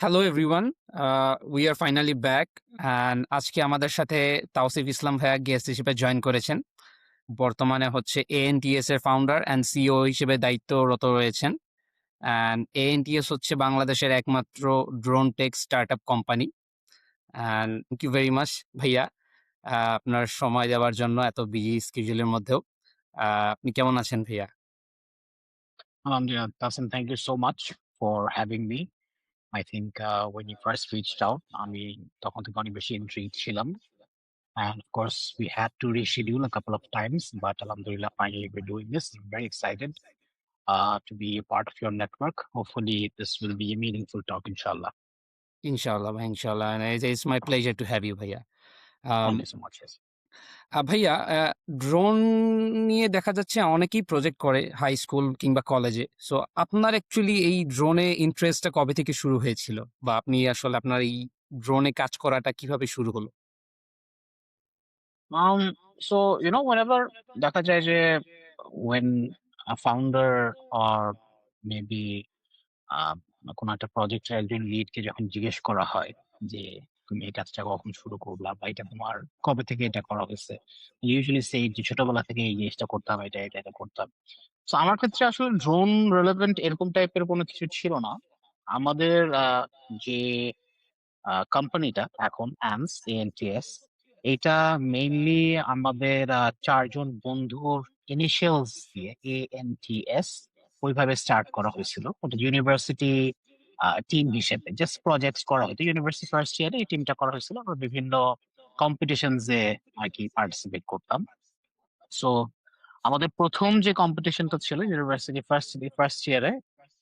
Hello everyone. We are finally back and আজকে আমাদের সাথে তাওসিফ ইসলাম ভাইয়া গেস্ট হিসেবে জয়েন করেছেন। বর্তমানে হচ্ছে এএনটিএস এর ফাউন্ডার অ্যান্ড সিইও হিসেবে দায়িত্বরত রয়েছেন। অ্যান্ড এএনটিএস হচ্ছে বাংলাদেশের একমাত্র drone tech startup company. And thank you very much ভাইয়া আপনার সময় দেওয়ার জন্য এত বিজি স্কেডিউলের মধ্যেও। আপনি কেমন আছেন ভাইয়া? Tasin, thank you so much for having me. I think when you first reached out, আমি তখন থেকে অনেক বেশি intrigued ছিলাম. And of course, we had to reschedule a couple of times, but Alhamdulillah, finally we're doing this. I'm very excited to be a part of your network. Hopefully, this will be a meaningful talk, inshallah. ইনশাআল্লাহ ভাই, ইনশাআল্লাহ। And it's my pleasure to have you ভাইয়া। Um Thank you so much. Yes. ভাইয়া drone নিয়ে দেখা যাচ্ছে অনেকেই project করে হাই স্কুল কিংবা কলেজে। সো আপনার অ্যাকচুয়ালি এই ড্রোনে ইন্টারেস্টটা কবে থেকে শুরু হয়েছিল? বা আপনি আসলে আপনার এই ড্রোনে কাজ করাটা কিভাবে শুরু হলো? Whenever দেখা যায় যে when a founder or maybe আ কোনো একটা প্রজেক্টের একজন লিডকে যখন জিজ্ঞেস করা হয় যে, "তুমি এই কাজটা কখন শুরু করলা? বা এটা তোমার কবে থেকে এটা করা হইছে?" ইউজুয়ালি সেই যে ছোটবেলা থেকে এই জিনিসটা করতাম, এটা করতাম। সো আমার ক্ষেত্রে আসলে ড্রোন রিলেভেন্ট এরকম টাইপের কোনো কিছু ছিল না। আমাদের যে কোম্পানিটা এখন ANTS, ANTS এইটা মেইনলি আমাদের ৪ জন বন্ধুর ইনিশিয়ালস দিয়ে ANTS ওইভাবে স্টার্ট করা হয়েছিল। ওটা ইউনিভার্সিটি টিম হিসেবে জাস্ট প্রজেক্টস করা হতো। ইউনিভার্সিটি ফার্স্ট ইয়ারে এই টিমটা করা হয়েছিল। আমরা বিভিন্ন কম্পিটিশনস এ আরকি পার্টিসিপেট করতাম। সো আমাদের ১ম যে কম্পিটিশনটা ছিল ইউনিভার্সিটি ফার্স্ট ইয়ারে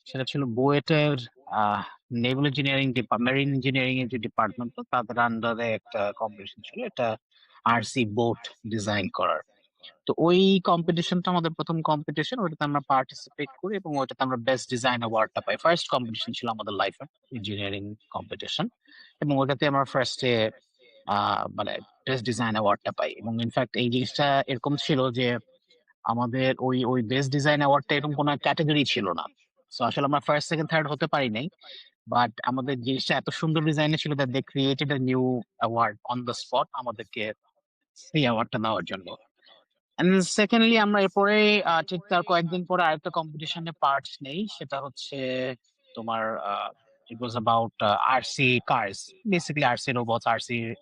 সেটা ছিল বুয়েটের আহ নেভাল ইঞ্জিনিয়ারিং মেরিন ইঞ্জিনিয়ারিং এর যে ডিপার্টমেন্ট তাদের আন্ডারে একটা কম্পিটিশন ছিল। এটা আরসি বোট ডিজাইন করার। তো ওই কম্পিটিশনটা আমাদের ১ম কম্পিটিশন। ওইটাতে আমরা পার্টিসিপেট করি এবং ওইটাতে আমরা বেস্ট ডিজাইন অ্যাওয়ার্ডটা পাই। ফার্স্ট কম্পিটিশন ছিল আমাদের লাইফে ইঞ্জিনিয়ারিং কম্পিটিশন এবং ওইটাতে আমরা ফার্স্টে মানে বেস্ট ডিজাইন অ্যাওয়ার্ডটা পাই এবং ইনফ্যাক্ট এই জিনিসটা এরকম ছিল যে আমাদের ওই বেস্ট ডিজাইন অ্যাওয়ার্ডটা এরকম কোনো ক্যাটেগরি ছিল না। সো আসলে আমরা ফার্স্ট, সেকেন্ড, থার্ড হতে পারি নাই। বাট আমাদের জিনিসটা এত সুন্দর ডিজাইনের ছিল that they created a new award on the spot আমাদেরকে সেই অ্যাওয়ার্ডটা দেওয়ার জন্য। অ্যান্ড সেকেন্ডলি আমরা এরপরে ঠিক তার কয়েকদিন পরে আরেকটা কম্পিটিশনে পার্ট নেই। সেটা হচ্ছে তোমার it was about RC cars. Basically RC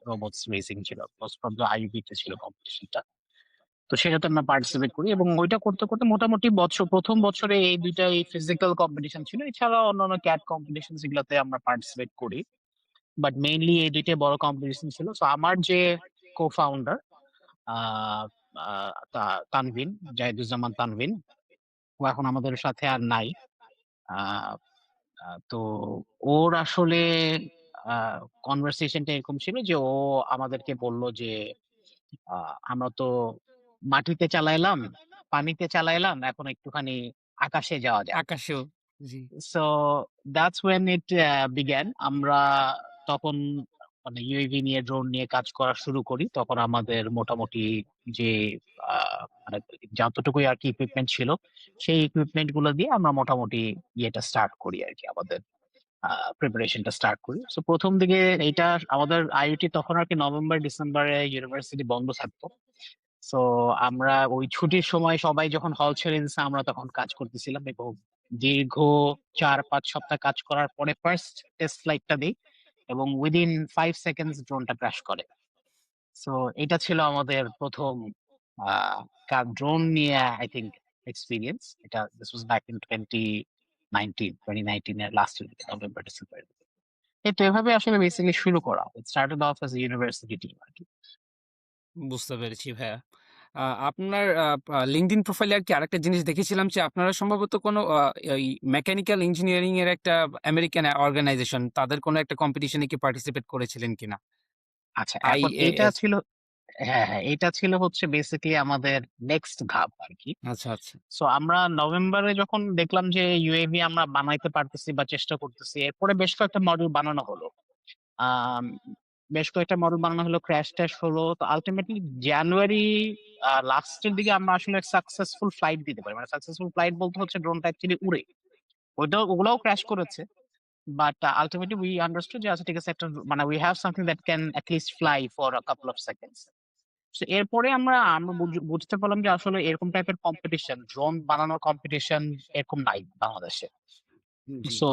robots racing ছিল। মোস্ট প্রবাবলি আইইউবি তে ছিল কম্পিটিশনটা। তো সেটাতে আমরা পার্টিসিপেট করি এবং ওইটা করতে, করতে মোটামুটি ১ম বছরে এই ২ টাই ফিজিক্যাল কম্পিটিশন ছিল। এছাড়াও অন্যান্য ক্যাট কম্পিটিশন যেগুলাতে আমরা পার্টিসিপেট করি। বাট মেইনলি এই ২ টাই বড় কম্পিটিশন ছিল। সো আমার যে কো-ফাউন্ডার আ আ তা তানভীর, জাহিদুজ্জামান তানভীর, ও এখন আমাদের সাথে আর নাই। আ তো ওর আসলে আ কনভারসেশনটা এরকম ছিল যে ও আমাদেরকে বলল যে আ আমরা তো মাটিতে চালাইলাম, পানিতে চালাইলাম, এখন একটুখানি আকাশে যাওয়া যাক। আকাশেও জি। So that's when it began. আমরা তখন মানে ইউএভি নিয়ে ড্রোন নিয়ে কাজ করা শুরু করি। তখন আমাদের মোটামুটি যে আ মানে যতটুকুই আরকি ইকুইপমেন্ট ছিল, সেই ইকুইপমেন্ট গুলো দিয়ে আমরা মোটামুটি ইয়েটা স্টার্ট করি আরকি আমাদের আ প্রিপারেশনটা স্টার্ট করি। সো ১ম দিকে এইটা আমাদের আইওটি তখন আরকি নভেম্বর-ডিসেম্বরে ইউনিভার্সিটি বন্ধ থাকতো। সো আমরা ওই ছুটির সময় সবাই যখন হল ছেড়ে দিছে আমরা তখন কাজ করতেছিলাম এবং দীর্ঘ ৪-৫ সপ্তাহ কাজ করার পরে ফার্স্ট টেস্ট ফ্লাইটটা দেই এবং উইদিন ৫ সেকেন্ডস ড্রোনটা ক্র্যাশ করে। সো এটা ছিল আমাদের ১ম আ ড্রোন নিয়ে I think experience. This was back in 2019 এর লাস্টের দিকে নভেম্বর-ডিসেম্বর। তো এভাবে আসলে বেসিক্যালি শুরু করা। It started of as a university team আরকি। বুঝতে পেরেছি ভাইয়া। আপনার LinkedIn প্রোফাইলে আরকি আরেকটা জিনিস দেখেছিলাম যে আপনারা সম্ভবত কোনো এই মেকানিক্যাল ইঞ্জিনিয়ারিং এর একটা আমেরিকান অর্গানাইজেশন তাদের কোনো একটা কম্পিটিশন এ কি পার্টিসিপেট করেছিলেন কিনা? আচ্ছা এখন এইটা IAS। ছিল হ্যাঁ, এটা ছিল হচ্ছে বেসিক্যালি আমাদের নেক্সট ধাপ আরকি। আচ্ছা, আচ্ছা। সো আমরা নভেম্বরে যখন দেখলাম যে ইউএভি আমরা বানাইতে পারতেছি বা চেষ্টা করতেছি, এরপরে বেশ কয়েকটা মডেল বানানো হলো। আম বেশ কয়েকটা মডেল বানানো হলো, ক্র্যাশ-ট্যাশ হলো। তো আল্টিমেটলি জানুয়ারি লাস্টের দিকে আমরা আসলে সাকসেসফুল ফ্লাইট দিতে পারি। মানে সাকসেসফুল ফ্লাইট বলতে হচ্ছে ড্রোনটা অ্যাকচুয়ালি উড়ে। ওগুলাও ক্র্যাশ করেছে। But ultimately we understood যে আচ্ছা ঠিক আছে একটা মানে we have something that can at least fly for a couple of seconds. So এরপরে আমরা আমরা বুঝতে পারলাম যে আসলে এরকম টাইপের কম্পিটিশন, ড্রোন বানানোর কম্পিটিশন এরকম নাই বাংলাদেশে। জি, সো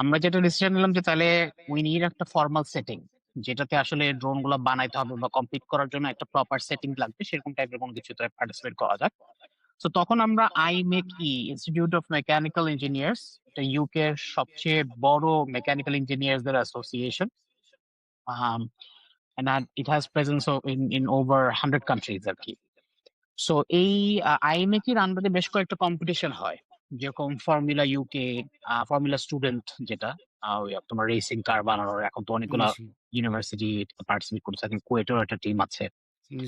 আমরা যেটা ডিসিশন নিলাম যে তাহলে উই নিড একটা ফর্মাল সেটিং, যেটাতে আসলে ড্রোন গুলো বানাইতে হবে বা কমপ্লিট করার জন্য একটা প্রপার সেটিং লাগবে, সেরকম টাইপের কোনো কিছুতে পার্টিসিপেট করা যাক। তো তখন আমরা IMechE institute of mechanical engineers, এটা ইউকে এর সবচেয়ে বড় মেকানিক্যাল ইঞ্জিনিয়ারদের association, and it has presence in over 100 countries আর কি। সো এই IMechE-র আন্ডারে বেশ কয়েকটা কম্পিটিশন হয়, যেরকম ফর্মুলা ইউকে, ফর্মুলা স্টুডেন্ট, যেটা ওই তোমার রেসিং কার বানানোর, এখন তো অনেকগুলা জি, ইউনিভার্সিটি পার্টিসিপেট করছে, এখন কুয়েটের একটা টিম আছে।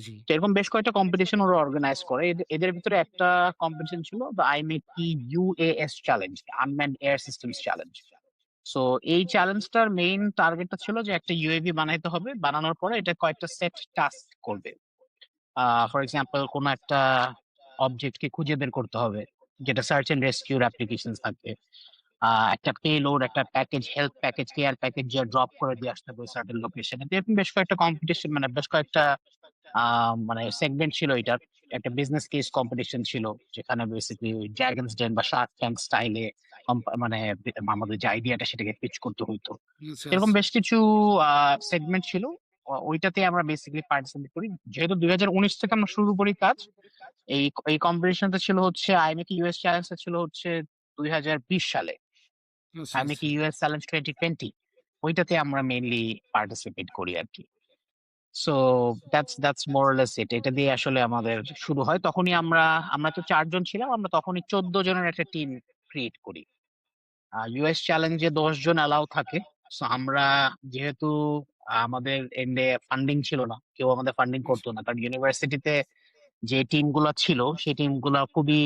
জি, তো এরকম বেশ কয়েকটা কম্পিটিশন ওরা অর্গানাইজ করে। এদের ভিতরে একটা কম্পিটিশন ছিল the IMechE UAS challenge, unmanned air systems challenge. So এই চ্যালেঞ্জটার মেইন টার্গেটটা ছিল যে একটা ইউএভি বানাইতে হবে, বানানোর পরে এটা কয়েকটা সেট টাস্ক করবে। ফর এক্সাম্পল কোনো একটা অবজেক্টকে খুঁজে বের করতে হবে, যেটা সার্চ এন্ড রেস্কিউর অ্যাপ্লিকেশন থাকবে। একটা পেলোড, একটা package, health package, care package যে ড্রপ করে দিয়ে আসতে হবে সার্টেন লোকেশনে। এরকম বেশ কয়েকটা কম্পিটিশন, মানে বেশ কয়েকটা মানে সেগমেন্ট ছিল এটার। একটা বিজনেস কেস কম্পিটিশন ছিল, যেখানে বেসিক্যালি ড্রাগনস ডেন বা শার্ক ট্যাঙ্ক স্টাইলে মানে আমাদের যে আইডিয়াটা সেটাকে পিচ করতে হইতো। আচ্ছা, এরকম আচ্ছা, বেশ কিছু সেগমেন্ট ছিল। ওইটাতে আমরা বেসিক্যালি পার্টিসিপেট করি। যেহেতু 2019 থেকে আমরা শুরু করি কাজ, এই এই কম্পিটিশনটা ছিল হচ্ছে IMechE ইউএস চ্যালেঞ্জটা ছিল হচ্ছে 2020 সালে, আচ্ছা, আচ্ছা, IMechE ইউএস চ্যালেঞ্জ 2020, ওইটাতে আমরা মেইনলি পার্টিসিপেট করি আর কি। সো দ্যাটস মোরলেস ইট। এটা দিয়ে আসলে আমাদের শুরু হয়। তখনই আমরা আমরা তো 4 জন ছিলাম, আমরা তখনই 14 জনের একটা টিম ক্রিয়েট করি। ইউএস চ্যালেঞ্জে 10 জন অ্যালাউ থাকে। সো আমরা যেহেতু আমাদের এন্ডে ফান্ডিং ছিল না, কেউ আমাদের ফান্ডিং করতো না, কারণ ইউনিভার্সিটিতে যে টিম গুলা ছিল সেই টিম গুলা খুবই,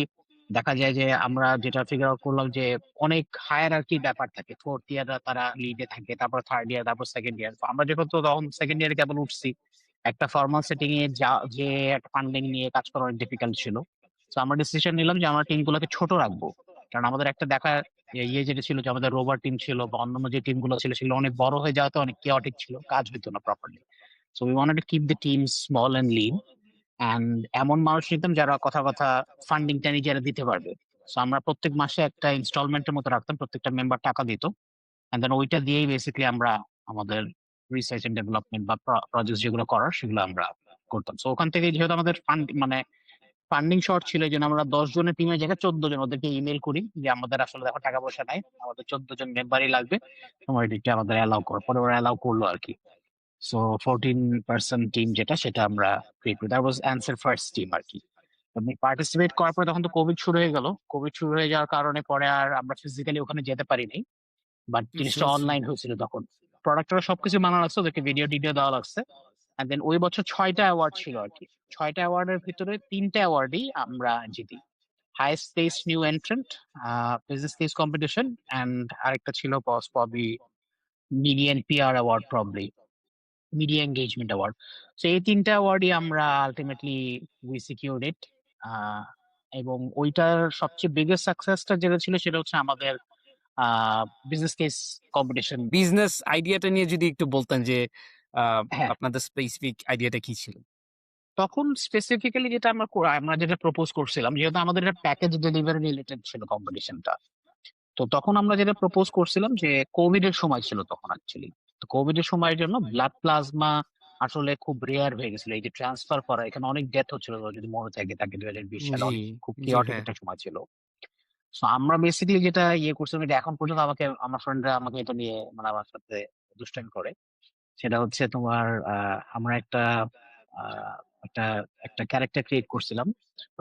দেখা যায় যে আমরা যেটা ফিগার আউট করলাম যে অনেক হায়ারার্কির ব্যাপার থাকে। ফোর্থ ইয়ার তারা লিডে থাকে, তারপর থার্ড ইয়ার, তারপর সেকেন্ড ইয়ার। তো আমরা যখন তো তখন সেকেন্ড ইয়ারে কেবল উঠছি, একটা ফর্মাল সেটিং এ যা যে একটা ফান্ডিং নিয়ে কাজ করা অনেক ডিফিকাল্ট ছিল। তো আমরা ডিসিশন নিলাম যে আমরা টিম গুলোকে ছোট রাখবো, কারণ আমাদের একটা দেখা যেটা ছিল যে আমাদের রোভার টিম ছিল বা অন্যান্য যে টিম গুলো ছিল সেগুলো অনেক বড় হয়ে যাওয়াতে অনেক কেওটিক ছিল, কাজ হইতো না properly. So we wanted to keep the team small and lean, অ্যান্ড এমন মানুষ নিতাম যারা কথা কথা ফান্ডিংটা নিজেরা দিতে পারবে। সো আমরা প্রত্যেক মাসে একটা ইনস্টলমেন্টের মতো রাখতাম, প্রত্যেকটা মেম্বার টাকা দিত, এন্ড দেন ওইটা দিয়েই বেসিক্যালি আমরা আমাদের রিসার্চ এন্ড ডেভেলপমেন্ট বা প্রজেক্ট যেগুলো করার সেগুলো আমরা করতাম। সো ওখান থেকে যেহেতু আমাদের ফান্ড মানে ফান্ডিং শর্ট ছিল, এই জন্য আমরা 10 জনের টিমের জায়গায় 14 জন ওদেরকে ইমেল করি যে আমাদের আসলে দেখো টাকা পয়সা নাই, আমাদের 14 জন মেম্বারই লাগবে, তোমার এদিকটা আমাদের অ্যালাউ করো। পরে ওরা অ্যালাউ করলো আর কি। সো 14 পার্সন টিম যেটা, সেটা আমরা ক্রিয়েট করি। That was answer first team আর কি। এবং পার্টিসিপেট করার পরে তখন তো কোভিড শুরু হয়ে গেল। কোভিড শুরু হয়ে যাওয়ার কারণে পরে আর আমরা ফিজিক্যালি ওখানে যেতে পারিনি, বাট আচ্ছা, জিনিসটা আচ্ছা, অনলাইন হয়েছিল তখন। প্রোডাক্টরা সবকিছু বানানো লাগছে, ওদেরকে ভিডিও টিডিও দেওয়া লাগছে। এন্ড দেন ওই বছর 6টা অ্যাওয়ার্ড ছিল আর কি। 6টা অ্যাওয়ার্ডের ভিতরে 3টা অ্যাওয়ার্ডই আমরা জিতি। Highest place new entrant, business case competition, and আরেকটা ছিল probably median PR award, probably media engagement award. তো এই 3টা অ্যাওয়ার্ডই আমরা আলটিমেটলি উই সিকিউরড ইট। এবং ওইটার সবচেয়ে বিগেস্ট সাকসেসটা যেটা ছিল সেটা হচ্ছে আমাদের বিজনেস কেস কম্পিটিশন। বিজনেস আইডিয়াটা নিয়ে যদি একটু বলতেন যে হ্যাঁ, আপনাদের স্পেসিফিক আইডিয়াটা কি ছিল? তখন স্পেসিফিক্যালি যেটা আমরা যেটা প্রপোজ করছিলাম, যেহেতু আমাদের এটা প্যাকেজ ডেলিভারি রিলেটেড ছিল কম্পিটিশনটা, তো তখন আমরা যেটা প্রপোজ করছিলাম যে কোভিড এর সময় ছিল তখন অ্যাকচুয়ালি। তো কোভিড এর সময়ের জন্য ব্লাড প্লাজমা আসলে খুব রেয়ার হয়ে গেছিল, এই যে ট্রান্সফার করা, এখানে অনেক ডেথ হচ্ছিল যদি মনে থাকে তাকে। 2020 সালে জি, অনেক খুব জি, কেওটিক হ্যাঁ, একটা সময় ছিল। সো আমরা বেসিক্যালি যেটা করছিলাম, এটা এখন পর্যন্ত আমাকে আমার ফ্রেন্ডরা আমাকে এটা নিয়ে মানে আমার সাথে দুষ্টামি করে। সেটা হচ্ছে তোমার আমরা আহ, একটা একটা ক্যারেক্টার ক্রিয়েট করছিলাম,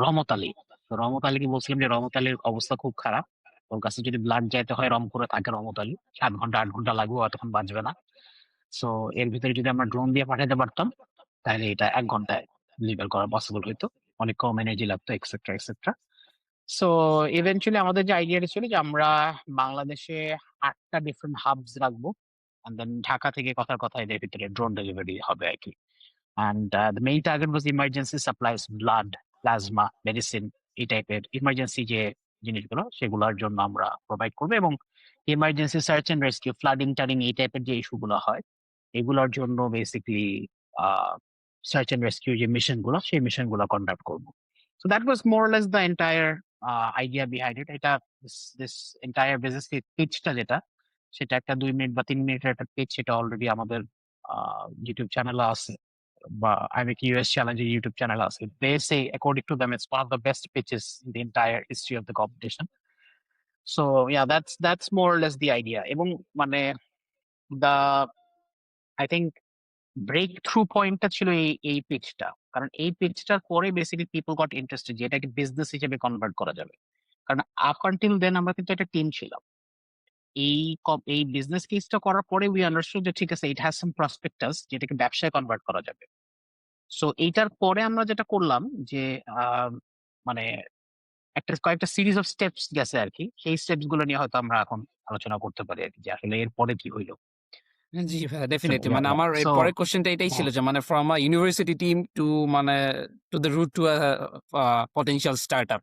রহমত আলী। তো রহমত আলীকে বলছিলাম যে রহমত আলীর অবস্থা খুব খারাপ, ওর কাছে যদি ব্লাড যাইতে হয় রংপুরে থাকে রহমত আলী, 7 ঘন্টা 8 ঘন্টা লাগবে, অতক্ষণ বাঁচবে না। সো এর ভিতরে যদি আমরা ড্রোন দিয়ে পাঠাতে পারতাম, তাহলে এটা 1 ঘন্টায় ডেলিভার করা পসিবল হইতো, অনেক কম এনার্জি লাগতো, এক্সেট্রা এক্সেট্রা। সো ইভেনচুয়ালি আমাদের যে আইডিয়াটা ছিল যে আমরা বাংলাদেশে 8টা ডিফারেন্ট হাবস রাখবো, and then ঢাকা থেকে কথার কথা এদের ভিতরে ড্রোন ডেলিভারি হবে আর কি। And the main target was emergency supplies, blood, plasma, medicine, এই টাইপের ইমার্জেন্সি যে জিনিসগুলো সেগুলোর জন্য আমরা প্রোভাইড করবো। এবং emergency search and rescue, flooding টাডিং এই টাইপের যে ইস্যুগুলো হয় এগুলোর জন্য বেসিকলি সার্চ এন্ড রেস্কিউ যে মিশন গুলো সেই মিশন গুলো কন্ডাক্ট করবো। So that was more less the entire idea behind it. এটা দিস এন্টায়ার বিজনেস পিচটা যেটা, সেটা একটা 2 মিনিট বা 3 মিনিটের একটা পিচ, সেটা অলরেডি আমাদের ইউটিউব চ্যানেলে আছে, বা I Make US Challenge YouTube channel আছে। They say according to them it's one of the best pitches in the entire history of the competition. So yeah, that's more or less the idea. এবং মানে the I think breakthrough পয়েন্টটা ছিল এই পিচটা, কারণ এই পিচটার পরে basically people goat interested যে এটাকে বিজনেস হিসেবে কনভার্ট করা যাবে। কারণ আপ আনটিল দেন আমরা কিন্তু একটা টিম ছিলাম। এই বিজনেস কেসটা করার পরে উই আন্ডারস্টুড যে ঠিক আছে, ইট হ্যাজ সাম প্রসপেক্টাস যেটাকে ব্যবসায় কনভার্ট করা যাবে। সো এইটার পরে আমরা যেটা করলাম যে মানে কয়েকটা সিরিজ অফ স্টেপস গেছে আর কি, সেই স্টেপস গুলো নিয়ে হয়তো আমরা এখন আলোচনা করতে পারি আর কি, যে আসলে এর পরে কি হইলো। জি ভাইয়া, So ডেফিনিটলি। yeah, মানে yeah. আমার এর So পরের কোশ্চেনটা এটাই ছিল হ্যাঁ, যে মানে from a university team to মানে to the route to a potential startup.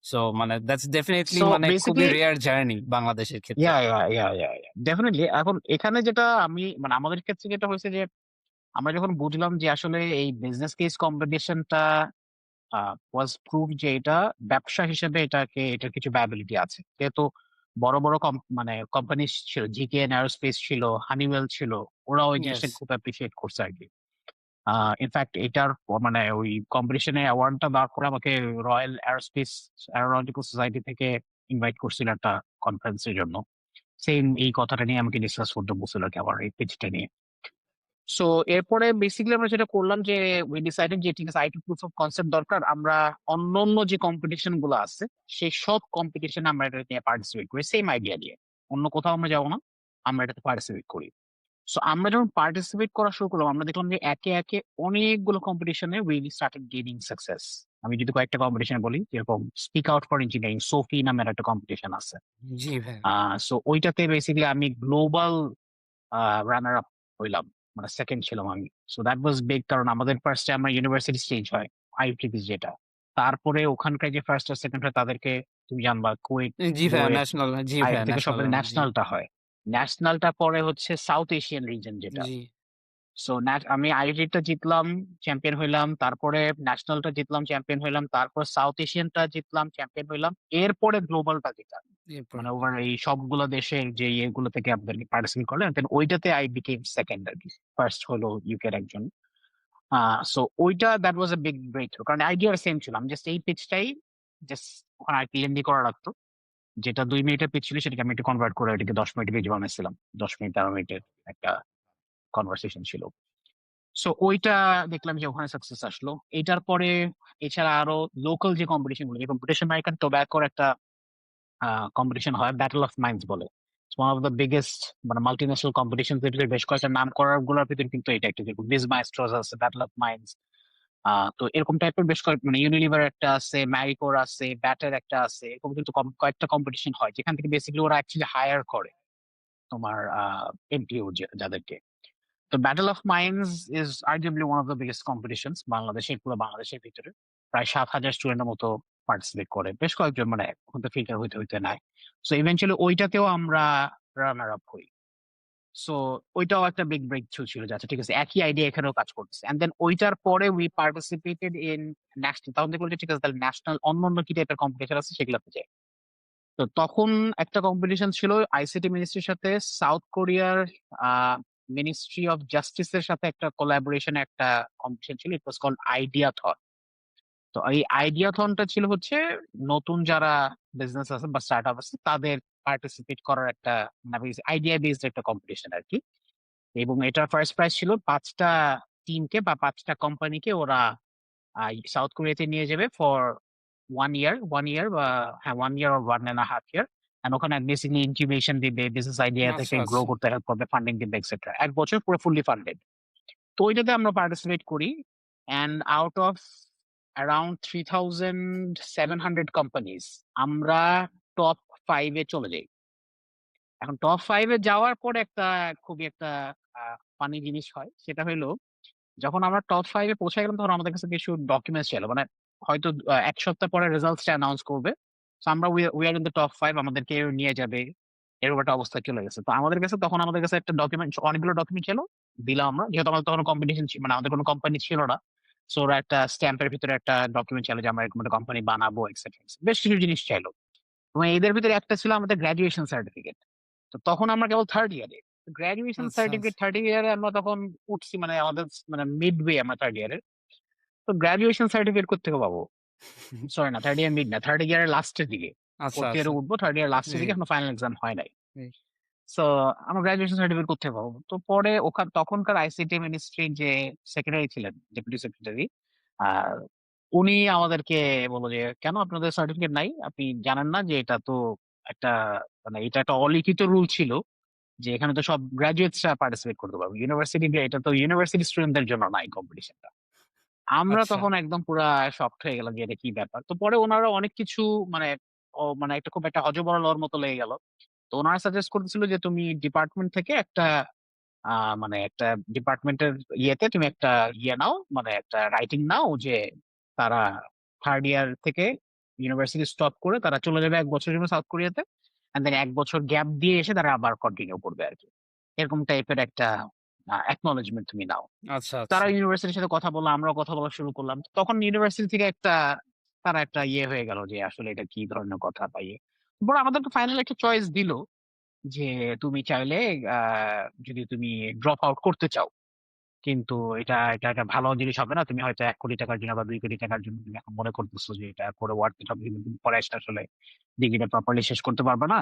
So মানে দ্যাটস ডেফিনিটলি so মানে খুবই basically রেয়ার জার্নি বাংলাদেশের ক্ষেত্রে। ডেফিনেটলি। এখন এখানে যেটা আমি মানে আমাদের ক্ষেত্রে যেটা হয়েছে যে আমরা যখন বুঝলাম যে আসলে এই বিজনেস কেস কম্পিটিশনটা ওয়াজ প্রুভ যে এটা ব্যবসা হিসেবে এটার কিছু ভ্যাবিলিটি আছে, যেহেতু বড় বড় মানে কোম্পানি ছিল, জিকেএন এরোস্পেস ছিল, হানিওয়েল ছিল, ওরা ওই ইয়েস। জিনিসটা খুব অ্যাপ্রিসিয়েট করছে আর কি। ইনফ্যাক্ট এটার মানে ওই কম্পিটিশনে অ্যাওয়ার্ডটা দেওয়ার পরে আমাকে রয়্যাল এরোস্পেস অ্যারোনটিক্যাল সোসাইটি থেকে ইনভাইট করছিল একটা কনফারেন্সের জন্য। সেম এই কথাটা নিয়ে আমাকে ডিসকাস করতে বলছিল আর কি, আমার এই পিচটা নিয়ে। সো এরপরে বেসিক্যালি আমরা যেটা করলাম যে উই ডিসাইডেড যে ঠিক আছে, আইটি প্রুফ অফ কনসেপ্ট দরকার। আমরা অন্যান্য যে কম্পিটিশন গুলো আছে সেই সব কম্পিটিশনে আমরা এটা নিয়ে পার্টিসিপেট করি, সেম আইডিয়া দিয়ে। অন্য কোথাও আমরা যাবো না, আমরা এটাতে পার্টিসিপেট করি। সো আমরা যখন পার্টিসিপেট করা শুরু করলাম, আমরা দেখলাম যে একে একে অনেকগুলো কম্পিটিশনে উই স্টার্টেড গেইনিং সাকসেস। আমি যদি কয়েকটা কম্পিটিশন বলি, যেরকম speak out for engineering, Sophie নামের একটা কম্পিটিশন আছে। জি ভাইয়া। সো ওইটাতে বেসিক্যালি আমি গ্লোবাল রানার আপ হইলাম, মানে সেকেন্ড ছিলাম আমি। সো দ্যাট ওয়াজ বিগ, কারণ আমাদের ফার্স্টে আমার ইউনিভার্সিটি স্টেজ হয়, আইইউটিপি যেটা। তারপরে ওখানকার যে ফার্স্ট আর সেকেন্ড হয় তাদেরকে তুমি জানবা, কুয়েট, জি ভাইয়া, রোয়েট, ন্যাশনাল। জি আইআইটি ভাইয়া, থেকে ন্যাশনাল। সবাই জি। ন্যাশনালটা হয়। ন্যাশনালটা পরে হচ্ছে সাউথ এশিয়ান রিজন যেটা। জি। সো আমি আইআইটিটা জিতলাম, চ্যাম্পিয়ন হইলাম, তারপরে ন্যাশনালটা জিতলাম, চ্যাম্পিয়ন হইলাম, তারপর সাউথ এশিয়ানটা জিতলাম, চ্যাম্পিয়ন হইলাম, এরপরে গ্লোবালটা জিতলাম। এরপর মানে ওভার এই সবগুলো দেশের যে ইয়েগুলো থেকে আপনাদেরকে পার্টিসিপেট করলেন, দেন ওইটাতে আই বিকেম সেকেন্ড আর কি। ফার্স্ট হলো ইউকের একজন। সো ওইটা that was a big breakthrough, কারণ আইডিয়া সেম ছিল। আমি জাস্ট এই পিচটাই জাস্ট ওখানে আর কি লেন্দি করা লাগতো, যেটা 2 মিনিটের পিচ ছিল সেটাকে আমি একটু কনভার্ট করে ওইটাকে 10 মিনিট পেজ বানাইছিলাম। 10 মিনিট 13 মিনিটের একটা কনভারসেশন ছিল। সো ওইটা দেখলাম যে ওখানে সাকসেস আসলো। এটার পরে এছাড়া আরো লোকাল যে কম্পিটিশন গুলো, যেরকম ব্রিটিশ আমেরিকান টোব্যাকোর একটা কম্পিটিশন হয়, ব্যাটল অফ মাইন্স বলে। ওয়ান অফ দ্য বিগেস্ট মানে মাল্টি ন্যাশনাল কম্পিটিশন, বেশ কয়েকটা নাম করার গুলোর ভিতরে কিন্তু এটা একটা, যেরকম বিজ মাইস্ট্রোস আছে, ব্যাটল অফ মাইন্স। তো এরকম টাইপের বেশ কয়েক মানে ইউনিলিভার একটা আছে, ম্যারিকোর আছে, ব্যাটের একটা আছে, এরকম কিন্তু কয়েকটা কম্পিটিশন হয় যেখান থেকে বেসিক্যালি ওরা অ্যাকচুয়ালি হায়ার করে তোমার এমপিও যাদেরকে। তো battle of mines is arguably one of the biggest competitions বাংলাদেশের, পুরো বাংলাদেশের ভিতরে। প্রায় 7,000 স্টুডেন্টের মতো পার্টিসিপেট করে, বেশ কয়েকজন মানে এখন তো ফিল্টার হইতে হইতে নাই। সো ইভেনচুয়ালি ওইটাতেও আমরা রানার আপ হই। সো ওইটাও একটা বিগ ব্রেক থ্রু ছিল, যাচ্ছে ঠিক আছে একই আইডিয়া এখানেও কাজ করতেছে। এন্ড দেন ওইটার পরে উই পার্টিসিপেটেড ইন ন্যাশনাল। তখন দেখলাম যে ঠিক আছে, তাহলে ন্যাশনাল অন্য কি টাইপের কম্পিটিশন আছে সেগুলোতে যাই। তো তখন একটা কম্পিটিশন ছিল আইসিটি মিনিস্ট্রির সাথে সাউথ কোরিয়ার মিনিস্ট্রি অফ জাস্টিসের সাথে একটা কোলাবোরেশন, একটা কম্পিটিশন ছিল। ইট ওয়াজ কল্ড আইডিয়াথন। তো এই আইডিয়াথনটা ছিল হচ্ছে নতুন যারা বিজনেস আছে বা স্টার্ট আপ আছে তাদের পার্টিসিপেট করার একটা আইডিয়া বেসড একটা কম্পিটিশন আর কি। এবং এটার ফার্স্ট প্রাইজ ছিল 5টা টিমকে বা 5টা কোম্পানিকে ওরা সাউথ কোরিয়াতে নিয়ে যাবে ফর 1 ইয়ার বা হ্যাঁ 1 ইয়ার or 1.5 ইয়ার। ওখানে বেসিক্যালি ইনকিউবেশন দিবে, বিজনেস আইডিয়া আচ্ছা, থেকে গ্রো আচ্ছা। করতে হেল্প করবে, ফান্ডিং দিবে এক্সেট্রা। 1 বছর পুরো ফুললি ফান্ডেড। তো ওইটাতে আমরা পার্টিসিপেট করি। And out of around 3,700 companies আমরা টপ 5-এ চলে যাই। এখন টপ 5-এ যাওয়ার পর একটা খুবই একটা ফানি জিনিস হয়, সেটা হলো যখন আমরা টপ 5-এ পৌঁছে গেলাম তখন আমাদের কাছে কিছু ডকুমেন্টস ছিল, মানে হয়তো 1 সপ্তাহ পরে রেজাল্টসটা অ্যানাউন্স করবে। So আমরা we are in the top 5, আমাদেরকে নিয়ে যাবে এরকম একটা অবস্থা চলে গেছে। তো আমাদের কাছে তখন আমাদের কাছে একটা ডকুমেন্ট, অনেকগুলো ডকুমেন্ট ছিল, দিলাম আমরা, যেহেতু আমাদের তখন কম্পিটিশন, মানে আমাদের কোনো কোম্পানি ছিল না। সো ওরা একটা স্ট্যাম্পের ভিতরে একটা ডকুমেন্ট চাইলো যে আমরা এরকম একটা কোম্পানি বানাবো, এক্সেট্রা। বেশ কিছু জিনিস চাইলো, এবং এদের ভিতরে একটা ছিল আমাদের গ্রাজুয়েশন সার্টিফিকেট। তো তখন আমরা কেবল থার্ড ইয়ারে, গ্রাজুয়েশন আচ্ছা সার্টিফিকেট আচ্ছা। থার্ড ইয়ারে আমরা তখন উঠছি, মানে আমাদের মানে মিড ওয়ে আমরা থার্ড ইয়ারে। তো গ্রাজুয়েশন সার্টিফিকেট কোথেকে পাবো? সরি না, থার্ড ইয়ার মিড না, থার্ড ইয়ারের লাস্টের দিকে। আচ্ছা ফোর্থ আচ্ছা। ইয়ারে উঠবো, থার্ড ইয়ার লাস্টের জি দিকে, এখনো ফাইনাল এক্সাম হয় নাই। জি। সো আমরা গ্রাজুয়েশন সার্টিফিকেট কোথায় পাবো? তো পরে ওখান তখনকার আইসিটি মিনিস্ট্রির যে সেক্রেটারি ছিলেন, ডেপুটি সেক্রেটারি, আর উনি আমাদেরকে বললো যে কেন আপনাদের সার্টিফিকেট নাই? আপনি জানেন না যে এটা তো একটা, মানে এটা একটা অলিখিত রুল ছিল যে এখানে তো সব গ্রাজুয়েটসরা পার্টিসিপেট করতে পারবে, ইউনিভার্সিটি, এটা তো ইউনিভার্সিটি স্টুডেন্টদের জন্য নাই কম্পিটিশনটা। আমরা আচ্ছা। তখন একদম পুরা শকড হয়ে গেলাম যে এটা কি ব্যাপার। তো পরে ওনারা অনেক কিছু, মানে মানে একটা খুব একটা হযবরলর মতো লেগে গেল। তো ওনারা সাজেস্ট করতেছিল যে তুমি ডিপার্টমেন্ট থেকে একটা মানে একটা ডিপার্টমেন্টের ইয়েতে তুমি একটা ইয়ে নাও, মানে একটা রাইটিং নাও যে তারা থার্ড ইয়ার থেকে ইউনিভার্সিটি স্টপ করে তারা চলে যাবে 1 বছরের জন্য সাউথ কোরিয়াতে, এন্ড দেন 1 বছর গ্যাপ দিয়ে এসে তারা আবার কন্টিনিউ করবে আর কি। এরকম টাইপের একটা অ্যাকনলেজমেন্ট তুমি নাও। আচ্ছা তারা আচ্ছা। ইউনিভার্সিটির সাথে কথা বললো, আমরাও কথা বলা শুরু করলাম। তখন ইউনিভার্সিটি থেকে একটা, তারা একটা ইয়ে হয়ে গেল যে আসলে এটা কি ধরনের কথা পাইয়ে। বড় আমাদেরকে ফাইনাল একটা চয়েস দিল যে তুমি চাইলে যদি তুমি ড্রপ আউট করতে চাও, কিন্তু এটা একটা ভালো জিনিস হবে না। তুমি হয়তো 1 কোটি টাকার জন্য বা 2 কোটি টাকার জন্য তুমি এখন মনে করতেছো যে এটা করে ওয়ার্থ ইট হবে, কিন্তু তুমি পরে এসে আসলে ডিগ্রিটা প্রপারলি শেষ করতে পারবে না।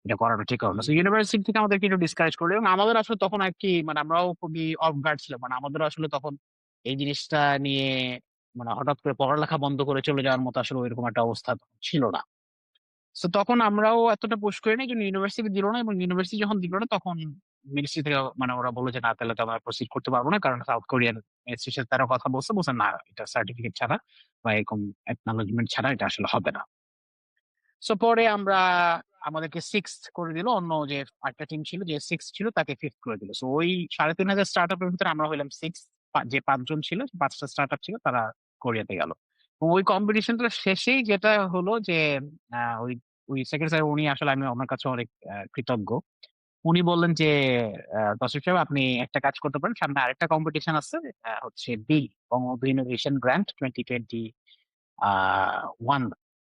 এটা করাটা ঠিক হবে না। হুম। সো ইউনিভার্সিটি থেকে আমাদেরকে একটু ডিসকারেজ করলো, এবং আমাদের আসলে তখন আর কি, মানে আমরাও খুবই অফ গার্ড ছিলাম। মানে আমাদের আসলে তখন এই জিনিসটা নিয়ে, মানে হঠাৎ করে পড়ালেখা বন্ধ করে চলে যাওয়ার মতো আসলে ওইরকম একটা অবস্থা ছিল না। সো তখন আমরাও এতটা পুশ করি নাই, কিন্তু ইউনিভার্সিটি দিল না, এবং ইউনিভার্সিটি যখন দিল না তখন মিনিস্ট্রি থেকে, মানে ওরা বললো যে না, তাহলে তো আমরা প্রসিড করতে পারবো না, কারণ সাউথ কোরিয়ান মিনিস্ট্রির সাথে তারা কথা বলছে, বলছে না, এটা সার্টিফিকেট ছাড়া বা এরকম অ্যাকনলেজমেন্ট ছাড়া এটা আসলে হবে না। সো পরে আমরা, আমাদেরকে সিক্সথ করে দিল, অন্য যে আরেকটা টিম ছিল যে সিক্স ছিল তাকে ফিফথ করে দিল। সো ওই 3,500 স্টার্ট আপের ভিতরে আমরা হইলাম সিক্স। যে 5 জন ছিল, 5টা স্টার্ট আপ ছিল, তারা কোরিয়াতে গেল। এবং ওই কম্পিটিশনটা শেষেই যেটা হলো যে ওই ওই সেক্রেটারি স্যার, উনি আসলে, আমি ওনার কাছে অনেক কৃতজ্ঞ। উনি বললেন যে তসিফ সাহেব, আপনি একটা কাজ করতে পারেন, সামনে আরেকটা কম্পিটিশন আছে, হচ্ছে বি বঙ্গবন্ধু ইনোভেশন গ্র্যান্ট 2021।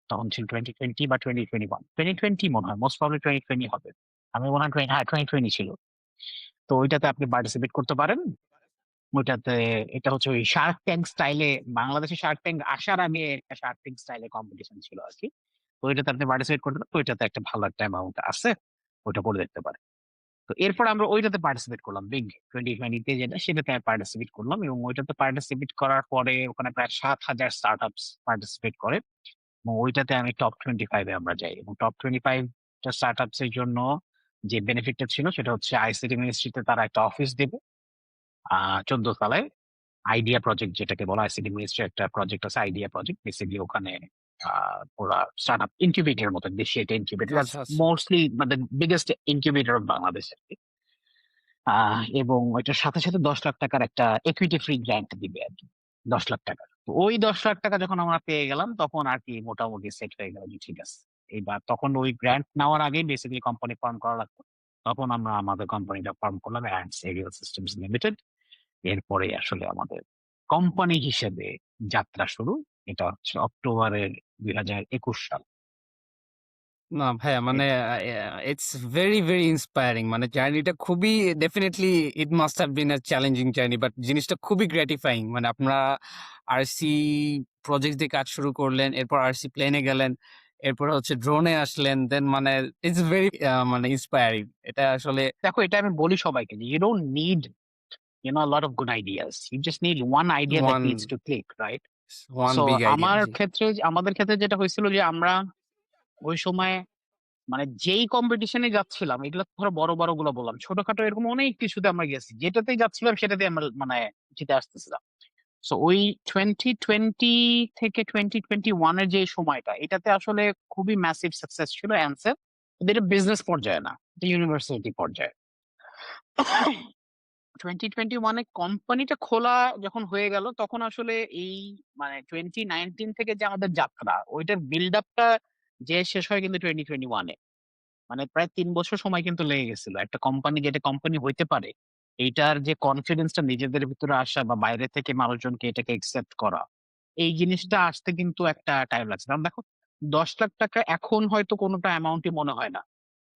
তখন ছিল 2020 বা 2021, 2020 মনে হয়, মোস্ট প্রবাবলি 2020 হবে। আমি মনে হয় 20, হ্যাঁ 2020 ছিল। তো ওইটাতে আপনি পার্টিসিপেট করতে পারেন। ওইটাতে, এটা হচ্ছে ওই শার্ক ট্যাঙ্ক স্টাইলে, বাংলাদেশে শার্ক ট্যাঙ্ক আসার আগে একটা শার্ক ট্যাঙ্ক স্টাইলে কম্পিটিশন ছিল আর কি। তো ওইটাতে আপনি পার্টিসিপেট করতে পারেন। তো ওইটাতে একটা ভালো একটা অ্যামাউন্ট আছে, ওইটা করে দেখতে পারেন। তো এরপর আমরা ওইটাতে পার্টিসিপেট করলাম, বিগ 2020 যেটা, সেটাতে পার্টিসিপেট করলাম, এবং ওইটাতে পার্টিসিপেট করার পরে ওখানে প্রায় 7,000 স্টার্ট আপস পার্টিসিপেট করে, এবং ওইটাতে আমি টপ 25-এ আমরা যাই। এবং টপ 25টা স্টার্ট আপস এর জন্য যে বেনিফিটটা ছিল সেটা হচ্ছে আইসিটি মিনিস্ট্রিতে তারা একটা অফিস দেবে 14 তলায়। আইডিয়া প্রজেক্ট যেটাকে বলা, আইসিটি মিনিস্ট্রি একটা প্রজেক্ট আছে, আইডিয়া প্রজেক্ট, বেসিক্যালি ওখানে ওরা স্টার্ট আপ ইনকিউবেটর মতো, দেশে এটা ইনকিউবেটর, আচ্ছা আচ্ছা। মোস্টলি মানে বিগেস্ট ইনকিউবেটর অফ বাংলাদেশ আর কি। এবং ওইটার সাথে সাথে 10 লাখ টাকার একটা ইকুইটি ফ্রি গ্র্যান্ট দিবে আর কি, 10 লাখ টাকা। তো ওই 10 লাখ টাকা যখন আমরা পেয়ে গেলাম, তখন আর কি মোটামুটি সেট হয়ে গেল যে ঠিক আছে। এইবার তখন ওই গ্র্যান্ট নেওয়ার আগেই বেসিক্যালি কোম্পানি ফর্ম করা লাগতো। তখন আমরা আমাদের কোম্পানিটা ফর্ম করলাম, অ্যান্ড এরিয়াল সিস্টেমস লিমিটেড। এরপরে আসলে আমাদের কোম্পানি হিসেবে যাত্রা শুরু। এটা হচ্ছে অক্টোবরের 2021 সাল। না ভাইয়া, এই মানে তো। It's very very inspiring. মানে জার্নিটা খুবই, definitely it must have been a challenging journey, but জিনিসটা খুবই গ্র্যাটিফাইং। মানে আপনারা আরসি প্রজেক্ট দিয়ে কাজ শুরু করলেন, এরপর আরসি প্লেনে গেলেন, এরপর হচ্ছে ড্রোনে আসলেন, দেন মানে ইটস ভেরি মানে ইন্সপায়ারিং। এটা আসলে দেখো, এটা আমি বলি সবাইকে যে you don't need, a lot of good ideas. You just need one idea that one needs to click, right? One so big idea. জি। আমাদের ক্ষেত্রে যেটা হয়েছিল যে আমরা ওই সময়, মানে যেই কম্পিটিশনে যাচ্ছিলাম, এগুলো তো ধরো বড় বড় গুলো বললাম, ছোটখাটো এরকম অনেক কিছুতে আমরা গেছি, যেটাতেই যাচ্ছিলাম সেটাতে আমরা মানে জিতে আসতেছিলাম। সো ওই 2020 থেকে 2021-এর যে সময়টা, এটাতে আসলে খুবই ম্যাসিভ সাকসেস ছিল অ্যান্সার। এটা বিজনেস পর্যায়ে না, এটা ইউনিভার্সিটি পর্যায়ে। 2021-এ কোম্পানিটা খোলা যখন হয়ে গেল, তখন আসলে এই, মানে 2019 থেকে যে আমাদের যাত্রা, ওইটার বিল্ড আপটা যে শেষ হয় কিন্তু 2021-এ। মানে প্রায় 3 বছর সময় কিন্তু লেগে গেছিল একটা কোম্পানি যেটা কোম্পানি হইতে পারে, এইটার যে কনফিডেন্সটা নিজেদের ভিতরে আসা বা বাইরে থেকে মানুষজনকে এটাকে একসেপ্ট করা, এই জিনিসটা আসতে কিন্তু একটা টাইম লাগছে। কারণ দেখো, 10 লাখ টাকা এখন হয়তো কোনোটা অ্যামাউন্টই মনে হয় না,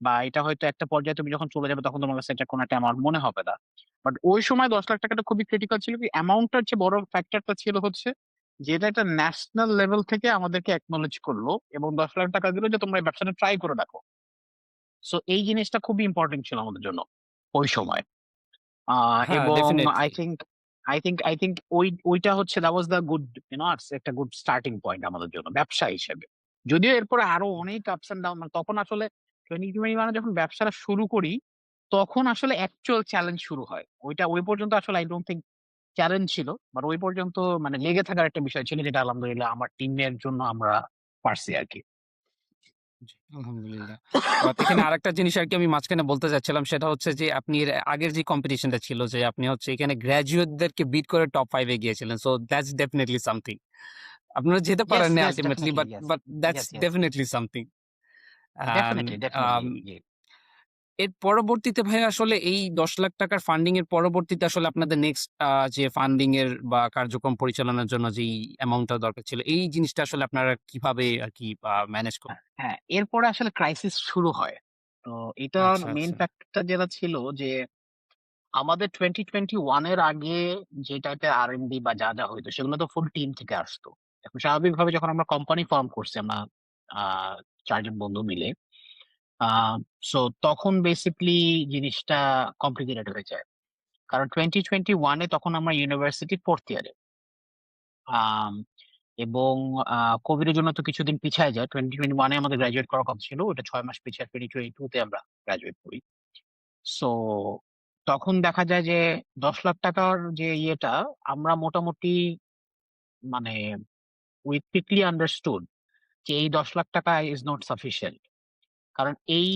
বা এটা হয়তো একটা পর্যায়ে তুমি যখন চলে যাবে তখন তোমার কাছে এটা কোনো একটা অ্যামাউন্ট মনে হবে না। বাট ওই সময় 10 লাখ টাকাটা খুবই ক্রিটিক্যাল ছিল। কি অ্যামাউন্টটার চেয়ে বড় ফ্যাক্টরটা ছিল হচ্ছে যেটা একটা ন্যাশনাল লেভেল থেকে আমাদেরকে অ্যাকনোলেজ করলো এবং 10 লাখ টাকা দিলো যে তোমরা এই ব্যবসাটা ট্রাই করে দেখো। সো এই জিনিসটা খুবই ইম্পর্টেন্ট ছিল আমাদের জন্য ওই সময়। হ্যাঁ, এবং I definitely. Think I think ওইটা হচ্ছে দ্যাট ওয়াজ দ্য গুড একটা গুড স্টার্টিং পয়েন্ট আমাদের জন্য ব্যবসা হিসেবে। যদিও এরপরে আরো অনেক আপস এন্ড ডাউন, মানে তখন আসলে 2021 যখন ব্যবসাটা শুরু করি তখন আসলে অ্যাকচুয়াল চ্যালেঞ্জ শুরু হয়। ওইটা ওই পর্যন্ত আসলে আই ডোন্ট থিঙ্ক চ্যালেঞ্জ ছিল, বাট ওই পর্যন্ত মানে লেগে থাকার একটা বিষয় ছিল, যেটা আলহামদুলিল্লাহ আমার টিমের জন্য আমরা পারছি আর কি। জি, আলহামদুলিল্লাহ। বাট এখানে আরেকটা জিনিস আরকি আমি মাঝখানে বলতে চাচ্ছিলাম, সেটা হচ্ছে যে আপনি এর আগের যে কম্পিটিশনটা ছিল, যে আপনি হচ্ছে এখানে গ্র্যাজুয়েটদেরকে বিট করে টপ 5 এ গিয়েছিলেন। So that's definitely something. আপনারা যেতে ইয়েস, পারেননি yes, ultimately, definitely, but yes, that's yes, yes, definitely something. And definitely, definitely. Um এর পরবর্তীতে ভাই আসলে এই ৳১০,০০,০০০ ফান্ডিং এর পরবর্তীতে আসলে আপনাদের নেক্সট যে ফান্ডিং এর বা কার্যক্রম পরিচালনার জন্য যেই অ্যামাউন্টটা দরকার ছিল, এই জিনিসটা আসলে আপনারা কিভাবে আরকি ম্যানেজ হ্যাঁ, হ্যাঁ, এরপরে আসলে ক্রাইসিস শুরু হয়। তো এটার আচ্ছা, মেইন আচ্ছা। ফ্যাক্টরটা যেটা ছিল যে আমাদের 2021 এর আগে যে টাইপের আর&ডি বা যা যা হইতো সেগুলো তো ফুল টিম থেকে আসতো। এখন স্বাভাবিকভাবে যখন আমরা কোম্পানি ফর্ম করছি আমরা আহ 4 জন বন্ধু মিলে, আহ সো তখন বেসিকলি জিনিসটা কমপ্লিকেটেড হয়ে যায়। কারণ 2021 তখন আমরা ইউনিভার্সিটি 4th ইয়ারে, আম, এবং কোভিড এর জন্য তো কিছুদিন পিছায় যায়। 2021 আমাদের গ্রাজুয়েট করার কথা ছিল, ওটা 6 মাস পিছিয়ে 2022 আমরা গ্রাজুয়েট করি। সো তখন দেখা যায় যে 10 লাখ টাকার যে ইয়েটা আমরা মোটামুটি মানে উই কুইকলি আন্ডারস্টুড যে এই 10 লাখ টাকা ইজ নট সাফিসিয়েন্ট। কারণ এই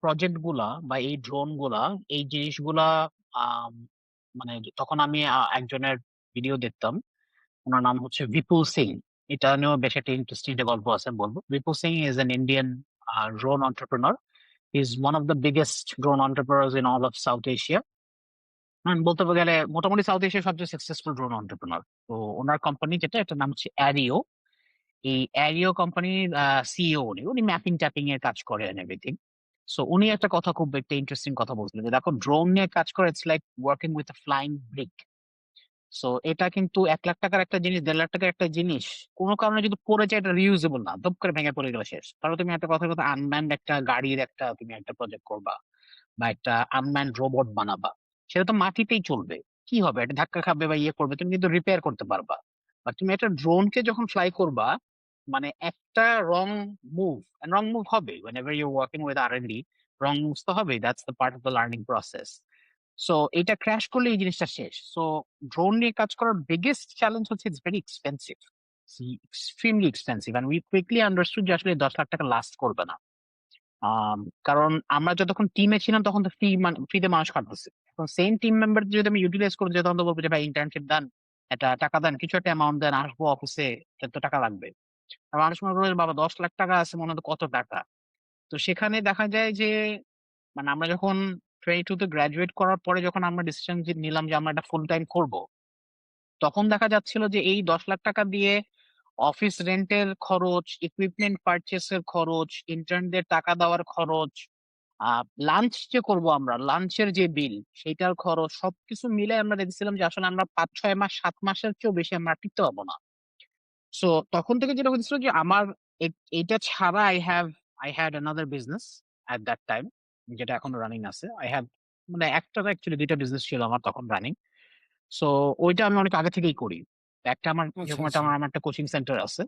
প্রজেক্ট গুলা বা এই ড্রোন গুলা, এই জিনিসগুলা আম, মানে তখন আমি একজনের ভিডিও দেখতাম, ওনার নাম হচ্ছে বিপুল সিং। এটা নিয়েও বেশ একটা ইন্টারেস্টিং একটা গল্প আছে, বলবো। Bipul Singh is an Indian drone entrepreneur. He's one of the biggest drone entrepreneurs in all of South Asia. বলতে গেলে মোটামুটি সাউথ এশিয়ার সবচেয়ে সাকসেসফুল ড্রোন অন্টারপ্রেনার। তো ওনার কোম্পানি যেটা, এটার নাম হচ্ছে অ্যারিও। এই অ্যারিও কোম্পানির সিইও উনি উনি ম্যাপিং ট্যাপিং এর কাজ করেন এভরিথিং। সো উনি একটা কথা, খুব একটা ইন্টারেস্টিং কথা বলছিলেন যে দেখো, ড্রোন নিয়ে কাজ করে it's like working with a flying brick. So এটা কিন্তু 1 লাখ টাকার একটা জিনিস, 1.5 লাখ টাকার একটা জিনিস কোনো কারণে যদি পড়ে যায় এটা রিউজেবল না, ধপ করে ভেঙে পড়ে গেলে শেষ। তাহলে তুমি একটা কথা কথা আনম্যান্ড একটা গাড়ির একটা তুমি একটা প্রজেক্ট করবা বা একটা আনম্যান্ড রোবট বানাবা, সেটা তো মাটিতেই চলবে। কি হবে, এটা ধাক্কা খাবে বা ইয়ে করবে, তুমি কিন্তু রিপেয়ার করতে পারবা। বা তুমি একটা ড্রোনকে যখন ফ্লাই করবা, মানে একটা রং মুভ, রং মুভ হবে whenever you're working with R&D, wrong moves তো হবে, that's the part of the learning process. So এটা ক্র্যাশ করলে এই জিনিসটা শেষ। সো ড্রোন নিয়ে কাজ করার বিগেস্ট চ্যালেঞ্জ হচ্ছে it's very expensive, extremely expensive, and we quickly understood যে আসলে 10 লাখ টাকা লাস্ট করবে না। আম, কারণ আমরা যতক্ষণ টিমে ছিলাম তখন তো ফ্রিতে মানুষ কাটতেছে। এখন সেম টিম মেম্বার যদি আমি ইউটিলাইজ করতে যাই তখন তো বলবো যে ভাই ইন্টার্নশিপ দেন, একটা টাকা দেন, কিছু একটা অ্যামাউন্ট দেন, আসবো অফিসে, এত টাকা লাগবে। আর মানুষ মনে করবে বাবা 10 লাখ টাকা আছে, মনে হয় কত টাকা। তো সেখানে দেখা যায় যে মানে আমরা যখন 22 তে গ্রাজুয়েট করার পরে যখন আমরা ডিসিশন নিলাম যে আমরা এটা ফুল টাইম করব, তখন দেখা যাচ্ছিল যে এই 10 লাখ টাকা দিয়ে অফিস রেন্টের খরচ, ইকুইপমেন্ট পারচেসের খরচ, ইন্টার্নদের টাকা দেওয়ার খরচ, লাঞ্চ যে করব আমরা, লাঞ্চের যে বিল সেইটার খরচ, সবকিছু মিলে আমরা দেখছিলাম যে আসলে আমরা 5-6 মাস 7 মাসের চেয়েও বেশি আমরা টিকতে পারবো না। সো তখন থেকে যেটা হয়েছিল যে আমার এইটা ছাড়া I had another business at that time, যেটা এখন রানিং আছে। আই হ্যাভ মানে একটা অ্যাকচুয়ালি দুইটা বিজনেস ছিল আমার তখন রানিং। সো ওইটা আমি অনেক আগে থেকেই করি। একটা আমার আচ্ছা, যেরকম একটা আচ্ছা। আমার একটা কোচিং সেন্টার আছে।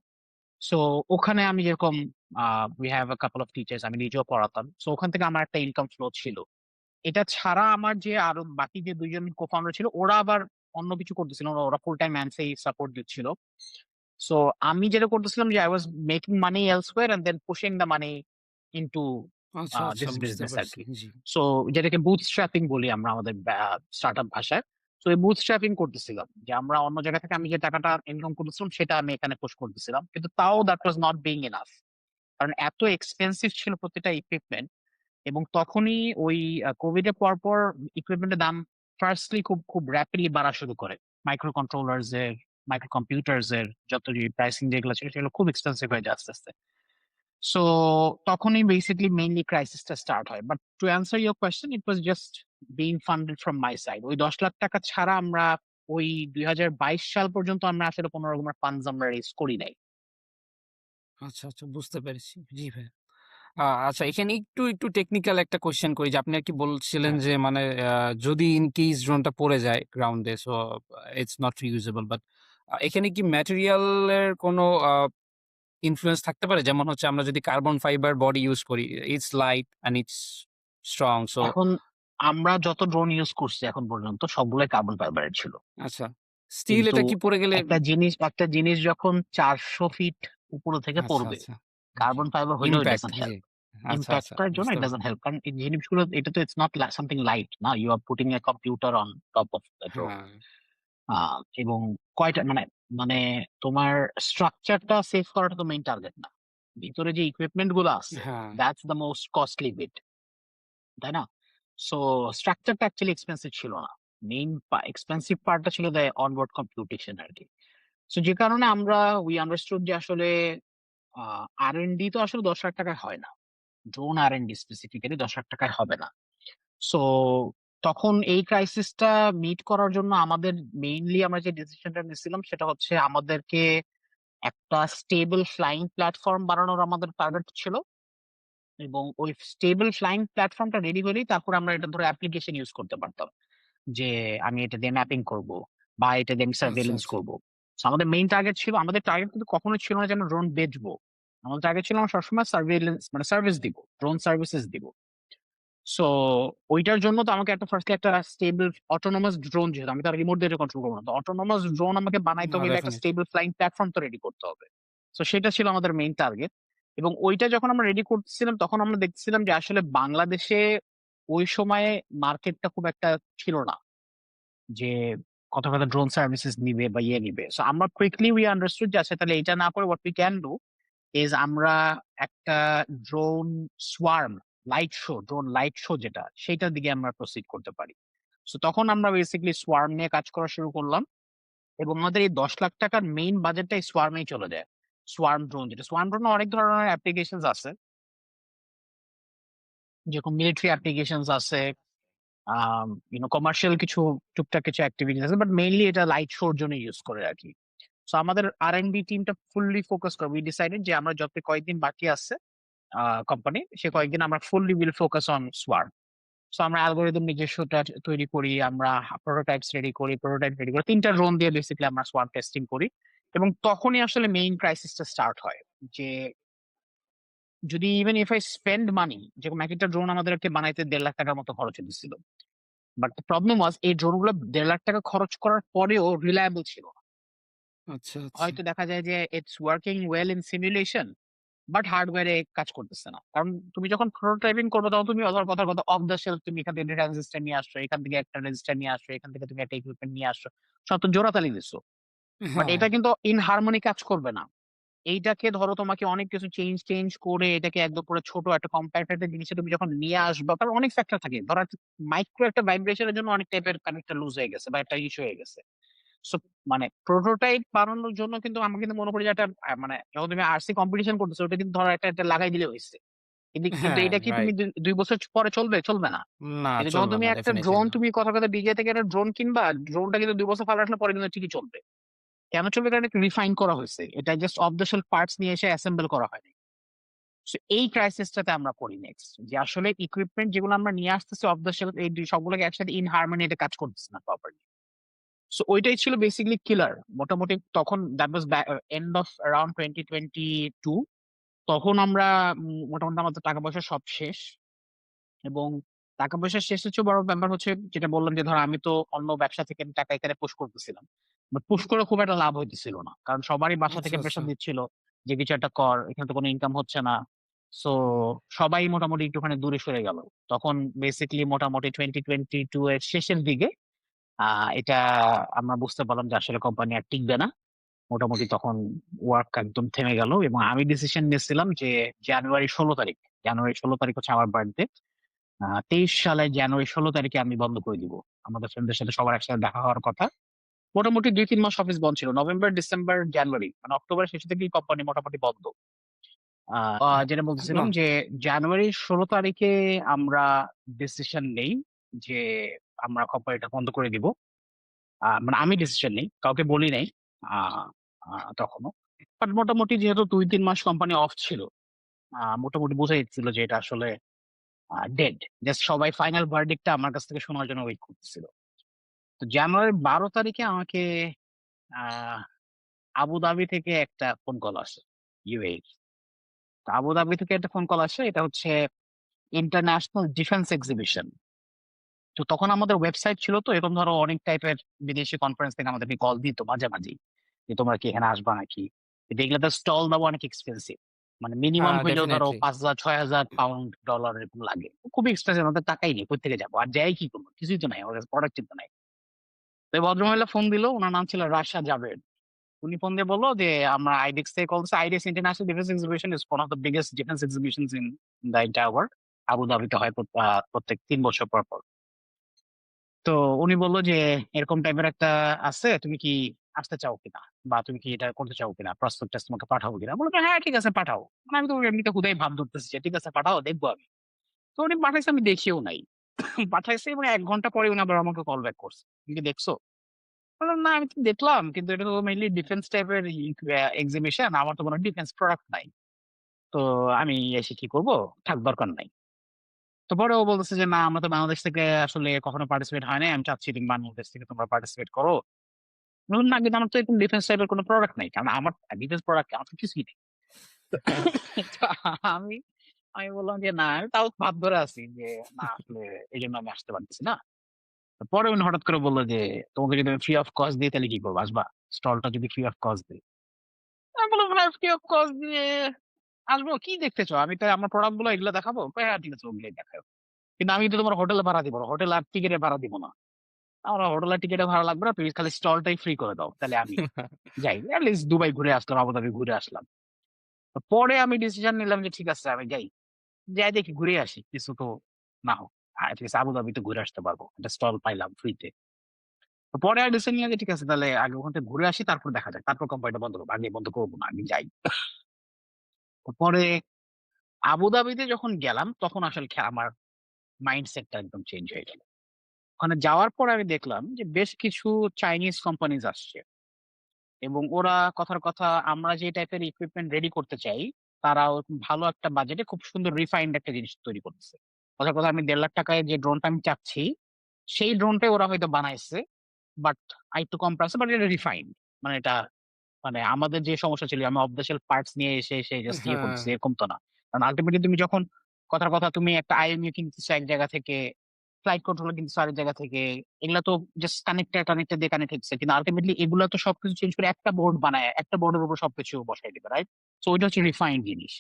সো ওখানে আমি যেরকম we have a couple of teachers, আমি নিজেও পড়াতাম। সো ওখান থেকে আমার একটা ইনকাম ফ্লো ছিল। এটা ছাড়া আমার যে আরো বাকি যে 2 জন কো-ফাউন্ডার ছিল ওরা আবার অন্য কিছু করতেছিল, ওরা ওরা ফুল টাইম এমসেই সাপোর্ট দিচ্ছিল। সো আমি যেটা করতেছিলাম যে I was making money elsewhere and then pushing the money into আচ্ছা, আচ্ছা, দিস বুঝতে বিজনেস আর পারছি। কি। জি। সো যেটাকে বুটস্ট্র্যাপিং বলি আমরা আমাদের স্টার্ট আপ ভাষায়। তো এই বুটস্ট্র্যাপিং করতেছিলাম যে আমরা অন্য জায়গা থেকে আমি যে টাকাটা ইনকাম করতেছিলাম সেটা আমি এখানে পুশ করতেছিলাম, কিন্তু তাও that was not being enough. কারণ এত এক্সপেন্সিভ ছিল প্রতিটা ইকুইপমেন্ট। এবং তখনই ওই কোভিড এর পর ইকুইপমেন্টের দাম ফার্স্টলি খুব খুব র্যাপিডলি বাড়া শুরু করে। মাইক্রো কন্ট্রোলার্স এর, মাইক্রো কম্পিউটার্স এর যত যে প্রাইসিং যেগুলো ছিল সেগুলো খুব এক্সপেন্সিভ হয়ে যায় আস্তে আস্তে। সো তখনই বেসিক্যালি মেইনলি ক্রাইসিসটা স্টার্ট হয়। But to answer your question, it was just being funded from my side. ওই ১০ লাখ টাকা ছাড়া আমরা ওই ২০২২ সাল পর্যন্ত আমরা আসলে কোনো রকমের ফান্ডস আমরা রেজ করি নাই। আচ্ছা, আচ্ছা, বুঝতে পেরেছি। জি ভাই। আচ্ছা, এখানে একটু টেকনিক্যাল একটা কোয়েশ্চেন করি যে আপনি আর কি বলছিলেন হ্যাঁ, যে মানে যদি ইন কেস ড্রোনটা পড়ে যায় গ্রাউন্ডে, so it's not reusable, but এখানে কি ম্যাটেরিয়াল এর কোনো ইনফ্লুয়েন্স থাকতে পারে? যেমন হচ্ছে আমরা যদি কার্বন ফাইবার বডি ইউজ করি, it's light and it's strong, so এখন আমরা যত ড্রোন ইউজ করছি এখন পর্যন্ত সবগুলোই কার্বন ফাইবারের ছিল। আচ্ছা, স্টিল কিন্তু এটা কি পড়ে গেলে? একটা জিনিস যখন ৪০০ ফিট উপরে থেকে আচ্ছা, পড়বে, আচ্ছা, কার্বন ফাইবার হইলেও ইট ইমপ্যাক্ট, ডাজন্ট জি। হেল্প। আচ্ছা, ইমপ্যাক্ট আচ্ছা, টার জন্য বুঝতে ইট পারছি। Doesn't help. কারণ এই জিনিসগুলো, এটা তো ইটস নট সামথিং লাইট না। You are putting a computer on top of the drone. হ্যাঁ, এবং কয়টা মানে মানে তোমার স্ট্রাকচারটা সেভ করাটা তো মেইন টার্গেট না। ভিতরে যে ইকুইপমেন্ট গুলো আছে, হ্যাঁ, that's the most costly bit, তাই না? সো স্ট্রাকচারটা অ্যাকচুয়ালি এক্সপেন্সিভ ছিল না। মেইন এক্সপেন্সিভ পার্টটা ছিল দ্য অনবোর্ড কম্পিউটেশন আরকি। সো যে কারণে আমরা উই আন্ডারস্টুড যে আসলে আর&ডি তো আসলে ৳১০ লাখ হয় না। ড্রোন আর&ডি স্পেসিফিক্যালি ৳১০ লাখ হবে না। সো তখন এই ক্রাইসিসটা মিট করার জন্য আমাদের মেইনলি আমরা যে ডিসিশনটা নিছিলাম সেটা হচ্ছে আমাদেরকে একটা স্টেবল ফ্লাইং প্ল্যাটফর্ম বানানোর আমাদের টার্গেট ছিল। এবং ওই স্টেবল ফ্লাইং প্ল্যাটফর্মটা রেডি হলেই তারপর আমরা এটা ধরে অ্যাপ্লিকেশন ইউজ করতে পারতাম। যে আমি এটা দিয়ে ম্যাপিং করব বা এটা দিয়ে আমি আচ্ছা, সার্ভেইলেন্স আচ্ছা। করব। সো আমাদের মেইন টার্গেট ছিল, আমাদের টার্গেট কিন্তু কখনোই ছিল না যে আমরা ড্রোন বেচবো। আমাদের টার্গেট ছিল আমরা সবসময় সার্ভেইলেন্স মানে সার্ভিস দিব, ড্রোন সার্ভিসেস দিব। সো ওইটার জন্য তো আমাকে ফার্স্টলি একটা স্টেবল অটোনোমাস ড্রোন, যেহেতু আমি তার রিমোট দিয়ে কন্ট্রোল করবো না, তো অটোনোমাস ড্রোন আমাকে বানাইতে হলে একটা ডেফিনিটলি। স্টেবল ফ্লাইং প্ল্যাটফর্ম তো রেডি করতে হবে। সো সেটা ছিল আমাদের মেইন টার্গেট। এবং ওইটা যখন আমরা রেডি করতেছিলাম তখন আমরা দেখতেছিলাম যে আসলে বাংলাদেশে ওই সময়ে মার্কেটটা খুব একটা ছিল না যে কত কত ড্রোন সার্ভিসেস নিবে বা ইয়ে নিবে। সো আমরা কুইকলি উই আন্ডারস্টুড যে আচ্ছা তাহলে এটা না করে what we can do is আমরা একটা drone swarm drone light show যেটা সেটার দিকে আমরা প্রসিড করতে পারি। সো তখন আমরা বেসিক্যালি সোয়ার্ম নিয়ে কাজ করা শুরু করলাম। এবং আমাদের এই ১০ লাখ টাকার মেইন বাজেটটা এই সোয়ার্মেই চলে যায়। সোয়ার্ম ড্রোন, যেটা সোয়ার্ম ড্রোন অনেক ধরনের অ্যাপ্লিকেশন আছে, যেরকম মিলিটারি অ্যাপ্লিকেশন আছে, কমার্শিয়াল কিছু টুকটাক কিছু অ্যাক্টিভিটিস আছে, বাট মেইনলি এটা লাইট শোর জন্য ইউজ করে আর কি। সো আমাদের আর&ডি টিমটা ফুললি ফোকাস করে, উই ডিসাইডেড যে আমরা যত কয়েকদিন বাকি আছে কোম্পানি, সে কয়েকদিন আমরা fully will focus on swarm. So আমরা অ্যালগরিদম নিজস্বটা তৈরি করি, আমরা প্রোটোটাইপস রেডি করি, প্রোটোটাইপ রেডি করে ৩টা ড্রোন দিয়ে বেসিক্যালি আমরা সোয়ার্ম টেস্টিং করি। এবং তখনই আসলে মেইন ক্রাইসিসটা স্টার্ট হয় যে যদি even if I spend money, যেরকম একটা ড্রোন আমাদেরকে বানাইতে ১.৫ লাখ টাকার মতো খরচ হয়েছিল। বাট দ্য প্রবলেম ওয়াজ এই ড্রোন গুলো ১.৫ লাখ টাকা খরচ করার পরেও রিলায়েবল ছিল না। আচ্ছা, আচ্ছা। হয়তো দেখা যায় যে it's working well in simulation, but হার্ডওয়্যারে কাজ করতেছে না। কারণ তুমি যখন প্রোটোটাইপিং করবে তখন তুমি অথবা কথার কথা অফ দ্য শেলফ তুমি এখান থেকে একটা রেজিস্টার নিয়ে আসছো, এখান থেকে একটা রেজিস্টার নিয়ে আসছো, এখান থেকে তুমি একটা ইকুইপমেন্ট নিয়ে আসছো, সব তো জোড়াতালি দিচ্ছ। বাট হ্যাঁ, এটা কিন্তু ইন হারমোনি কাজ করবে না। এইটাকে ধরো তোমাকে অনেক কিছু চেঞ্জ টেঞ্জ করে এটাকে একদম পুরো ছোট একটা কম্প্যাক্ট একটা জিনিসে তুমি যখন নিয়ে আসবা, কারণ অনেক ফ্যাক্টর থাকে, ধরো মাইক্রো একটা ভাইব্রেশনের জন্য অনেক টাইপের কানেক্টর লুজ হয়ে গেছে বা একটা ইস্যু হয়ে গেছে। সো মানে প্রোটোটাইপ বানানোর জন্য কিন্তু আমার কিন্তু মনে করি যে একটা মানে যখন তুমি আরসি কম্পিটিশন করতেছো ওটা কিন্তু ধরো একটা লাগাই দিলে হয়েছে। কিন্তু কিন্তু হ্যাঁ, এটা কি তুমি রাইট। ২ বছর পরে চলবে? চলবে না। না, কিন্তু যখন চলবে তুমি না, একটা ডেফিনিটলি ড্রোন, না। তুমি কথা কথা ডিজে থেকে একটা ড্রোন কিনবা, ড্রোনটা কিন্তু ২ বছর ফালা রাখলে পরে কিন্তু ঠিকই চলবে। কেন চলবে? কারণ এটা রিফাইন করা হয়েছে, এটা just of the shelf parts নিয়ে এসে অ্যাসেম্বল করা হয়নি। সো এই ক্রাইসিসটাতে আমরা পড়ি নেক্সট, যে আসলে ইকুইপমেন্ট যেগুলো আমরা নিয়ে আসতেছি অফ দ্য শেলফ এই সবগুলোকে একসাথে ইন হারমোনি এটা কাজ করতেছে না প্রপারলি। সো ওইটাই ছিল বেসিক্যালি কিলার মোটামুটি। তখন that was end of around 2022। তখন আমরা মোটামুটি আমাদের টাকা পয়সা সব শেষ। এবং টাকা পয়সা শেষ হচ্ছে, বড় ব্যাপার হচ্ছে যেটা বললাম যে ধর আমি তো অন্য ব্যবসা থেকে আমি টাকা এখানে পুশ করতেছিলাম, বাট পুশ করে খুব একটা লাভ হইতেছিল না, কারণ সবারই বাসা আচ্ছা, থেকে আচ্ছা। প্রেশার দিচ্ছিল যে কিছু একটা কর, এখানে তো কোনো ইনকাম হচ্ছে না। সো সবাই মোটামুটি একটুখানি দূরে সরে গেল। তখন বেসিক্যালি মোটামুটি 2022 এর শেষের দিকে এটা আমরা বুঝতে পারলাম যে আসলে কোম্পানি আর টিকবে না। মোটামুটি তখন ওয়ার্ক একদম থেমে গেল এবং আমি ডিসিশন নিয়েছিলাম যে জানুয়ারি 16 তারিখ হচ্ছে আমার বার্থডে। 23 সালে জানুয়ারি 16 তারিখে আমি বন্ধ করে দিব। আমাদের ফ্রেন্ডদের সাথে সবার একসাথে দেখা হওয়ার কথা। মোটামুটি 2-3 মাস অফিস বন্ধ ছিল, নভেম্বর ডিসেম্বর জানুয়ারি, মানে অক্টোবরের শেষে থেকেই কোম্পানি মোটামুটি বন্ধ। যেটা বলতেছিলাম বাহ! যে জানুয়ারি 16 তারিখে আমরা ডিসিশন নেই যে আমরা কোম্পানিটা বন্ধ করে দিব। মানে আমি ডিসিশন নেই, কাউকে বলি নাই আহ তখনও। বাট মোটামুটি যেহেতু 2-3 মাস কোম্পানি অফ ছিল, মোটামুটি বোঝা যাচ্ছিল যে এটা আসলে ডেড। জাস্ট সবাই ফাইনাল ভার্ডিক্টটা আমার কাছ থেকে শোনার জন্য ওয়েট করতেছিল। তো জানুয়ারি 12 তারিখে আমাকে আহ আবুধাবি থেকে একটা ফোন কল আসে, ইউএই। তো আবুধাবি থেকে একটা ফোন কল আসে, এটা হচ্ছে ইন্টারন্যাশনাল ডিফেন্স এক্সিবিশন। তো তখন আমাদের ওয়েবসাইট ছিল, তো এরকম ধরো অনেক টাইপের বিদেশি কনফারেন্স থেকে আমাদেরকে কল দিত মাঝে মাঝেই, যে তোমরা কি এখানে আসবা নাকি। কিন্তু এগুলোতে স্টল দেওয়া অনেক এক্সপেন্সিভ, মানে মিনিমাম হইলেও ধরো ডেফিনেটলি। 5,000 6,000 পাউন্ড ডলার এরকম লাগে, খুবই এক্সপেন্সিভ। আমাদের টাকাই নেই, কোথা থেকে যাবো আর যাই কি করবো, কিছুই তো নাই, আমাদের প্রোডাক্ট তো নাই। তো এই ভদ্রমহিলা ফোন দিল, ওনার নাম ছিল রাশা জাভেদ। উনি ফোন দিয়ে বললো যে আমরা আইডেক্স থেকে কল দিচ্ছি। IDEX international defence exhibition is one of the biggest defence exhibitions in the entire world. আবুধাবিতে হয় প্রত্যেক 3 বছর পর পর। তো উনি বললো যে এরকম টাইপের একটা আছে, তুমি কি আসতে চাও কিনা, বা তুমি কি এটা করতে চাও কিনা, প্রসপেক্টাস তোমাকে পাঠাবো কিনা। বললো যে, হ্যাঁ ঠিক আছে পাঠাও। মানে আমি তো এমনিতে হুদাই ভাব ধরতেছি যে ঠিক আছে পাঠাও, দেখবো আমি। তো উনি পাঠাইছে, আমি দেখিও নাই। পাঠাইছে এবং 1 ঘন্টা পরে উনি আবার আমাকে কল ব্যাক করছে, তুমি কি দেখছো? বললাম না, আমি তো দেখলাম, কিন্তু এটা তো মেইনলি ডিফেন্স টাইপের এক্সিবিশন, আমার তো কোনো ডিফেন্স প্রোডাক্ট নাই। তো আমি এসে কি করব, থাক দরকার নাই। তো পরে ও বলতেছে যে না, আমরা তো বাংলাদেশ থেকে আসলে কখনো পার্টিসিপেট হয় না, আমি চাচ্ছি তুমি বাংলাদেশ থেকে তোমরা পার্টিসিপেট করো। আমি বললাম, না কিন্তু আমার তো এরকম ডিফেন্স টাইপের কোনো প্রোডাক্ট নাই, কারণ আমার ডিফেন্স প্রোডাক্ট আমার তো কিছুই নেই। তো আমি আমি বললাম যে না, আমি তাও ভাব ধরে আছি যে না আসলে এই জন্য আমি আসতে পারতেছি না। তো পরে উনি হঠাৎ করে বললো যে তোমাকে যদি আমি ফ্রি অফ কস্ট দিই তাহলে কি করবো, আসবা? স্টলটা যদি ফ্রি অফ কস্ট দিই। আমি বললাম, ফ্রি অফ কস্ট দিয়ে আসবো, কি দেখতে চাও? আমি তো আমার প্রোডাক্ট গুলো এগুলো দেখাবো। কয়, হ্যাঁ ঠিক আছে ওগুলোই দেখাও। কিন্তু আমি তো তোমার হোটেলে ভাড়া দিব না, হোটেল আর টিকিটের ভাড়া দিব না। আমার হোটেলের টিকিটের ভাড়া লাগবে না, তুমি খালি স্টলটাই ফ্রি করে দাও, তাহলে আমি যাই, অ্যাটলিস্ট দুবাই ঘুরে আসলাম, আবুধাবি ঘুরে আসলাম। তো পরে আমি ডিসিশন নিলাম যে ঠিক আছে আমি যাই, যাই দেখি ঘুরে আসি, কিছু তো না হোক। ঠিক আছে, আবুধাবি তো ঘুরে আসতে পারবো, একটা স্টল পাইলাম ফ্রিতে। তো পরে আর ডিসিশন নিয়ে যে ঠিক আছে তাহলে আগে ওখান থেকে ঘুরে আসি, তারপর দেখা যাক, তারপর কোম্পানিটা বন্ধ করবো, আগে বন্ধ করবো না, আমি যাই। তো পরে আবুধাবিতে যখন গেলাম তখন আসলে আমার মাইন্ডসেটটা একদম চেঞ্জ হয়ে গেল। ওখানে যাওয়ার পর আমি দেখলাম যে বেশ কিছু চাইনিজ কোম্পানিজ আসছে, এবং ওরা কথার কথা আমরা যে টাইপের ইকুইপমেন্ট রেডি করতে চাই, তারা ওরকম ভালো একটা বাজেটে খুব সুন্দর রিফাইন্ড একটা জিনিস তৈরি করতেছে। কথার কথা, আমি 1.5 লাখ টাকায় যে ড্রোনটা আমি চাচ্ছি, সেই ড্রোনটাই ওরা হয়তো বানাইছে, বাট আরেকটু কম প্রাইসে, বাট এটা রিফাইন্ড। মানে এটা, মানে আমাদের যে সমস্যা ছিল, আমি অফ দ্য শেলফ পার্টস নিয়ে এসে এসে জাস্ট ইয়ে হ্যাঁ, করতেছি, এরকম তো না। কারণ আলটিমেটলি তুমি যখন কথার কথা তুমি একটা আইএমইউ কিনতেছো এক জায়গা থেকে, ফ্লাইট কন্ট্রোলার কিনতেছো আরেক জায়গা থেকে, এগুলা তো জাস্ট কানেক্টর দিয়ে কানেক্ট হচ্ছে, কিন্তু আলটিমেটলি এগুলা তো সবকিছু চেঞ্জ করে একটা বোর্ড বানায়, একটা বোর্ডের উপর সবকিছু বসাই দিবে, রাইট? সো ওইটা হচ্ছে রিফাইন্ড জিনিস।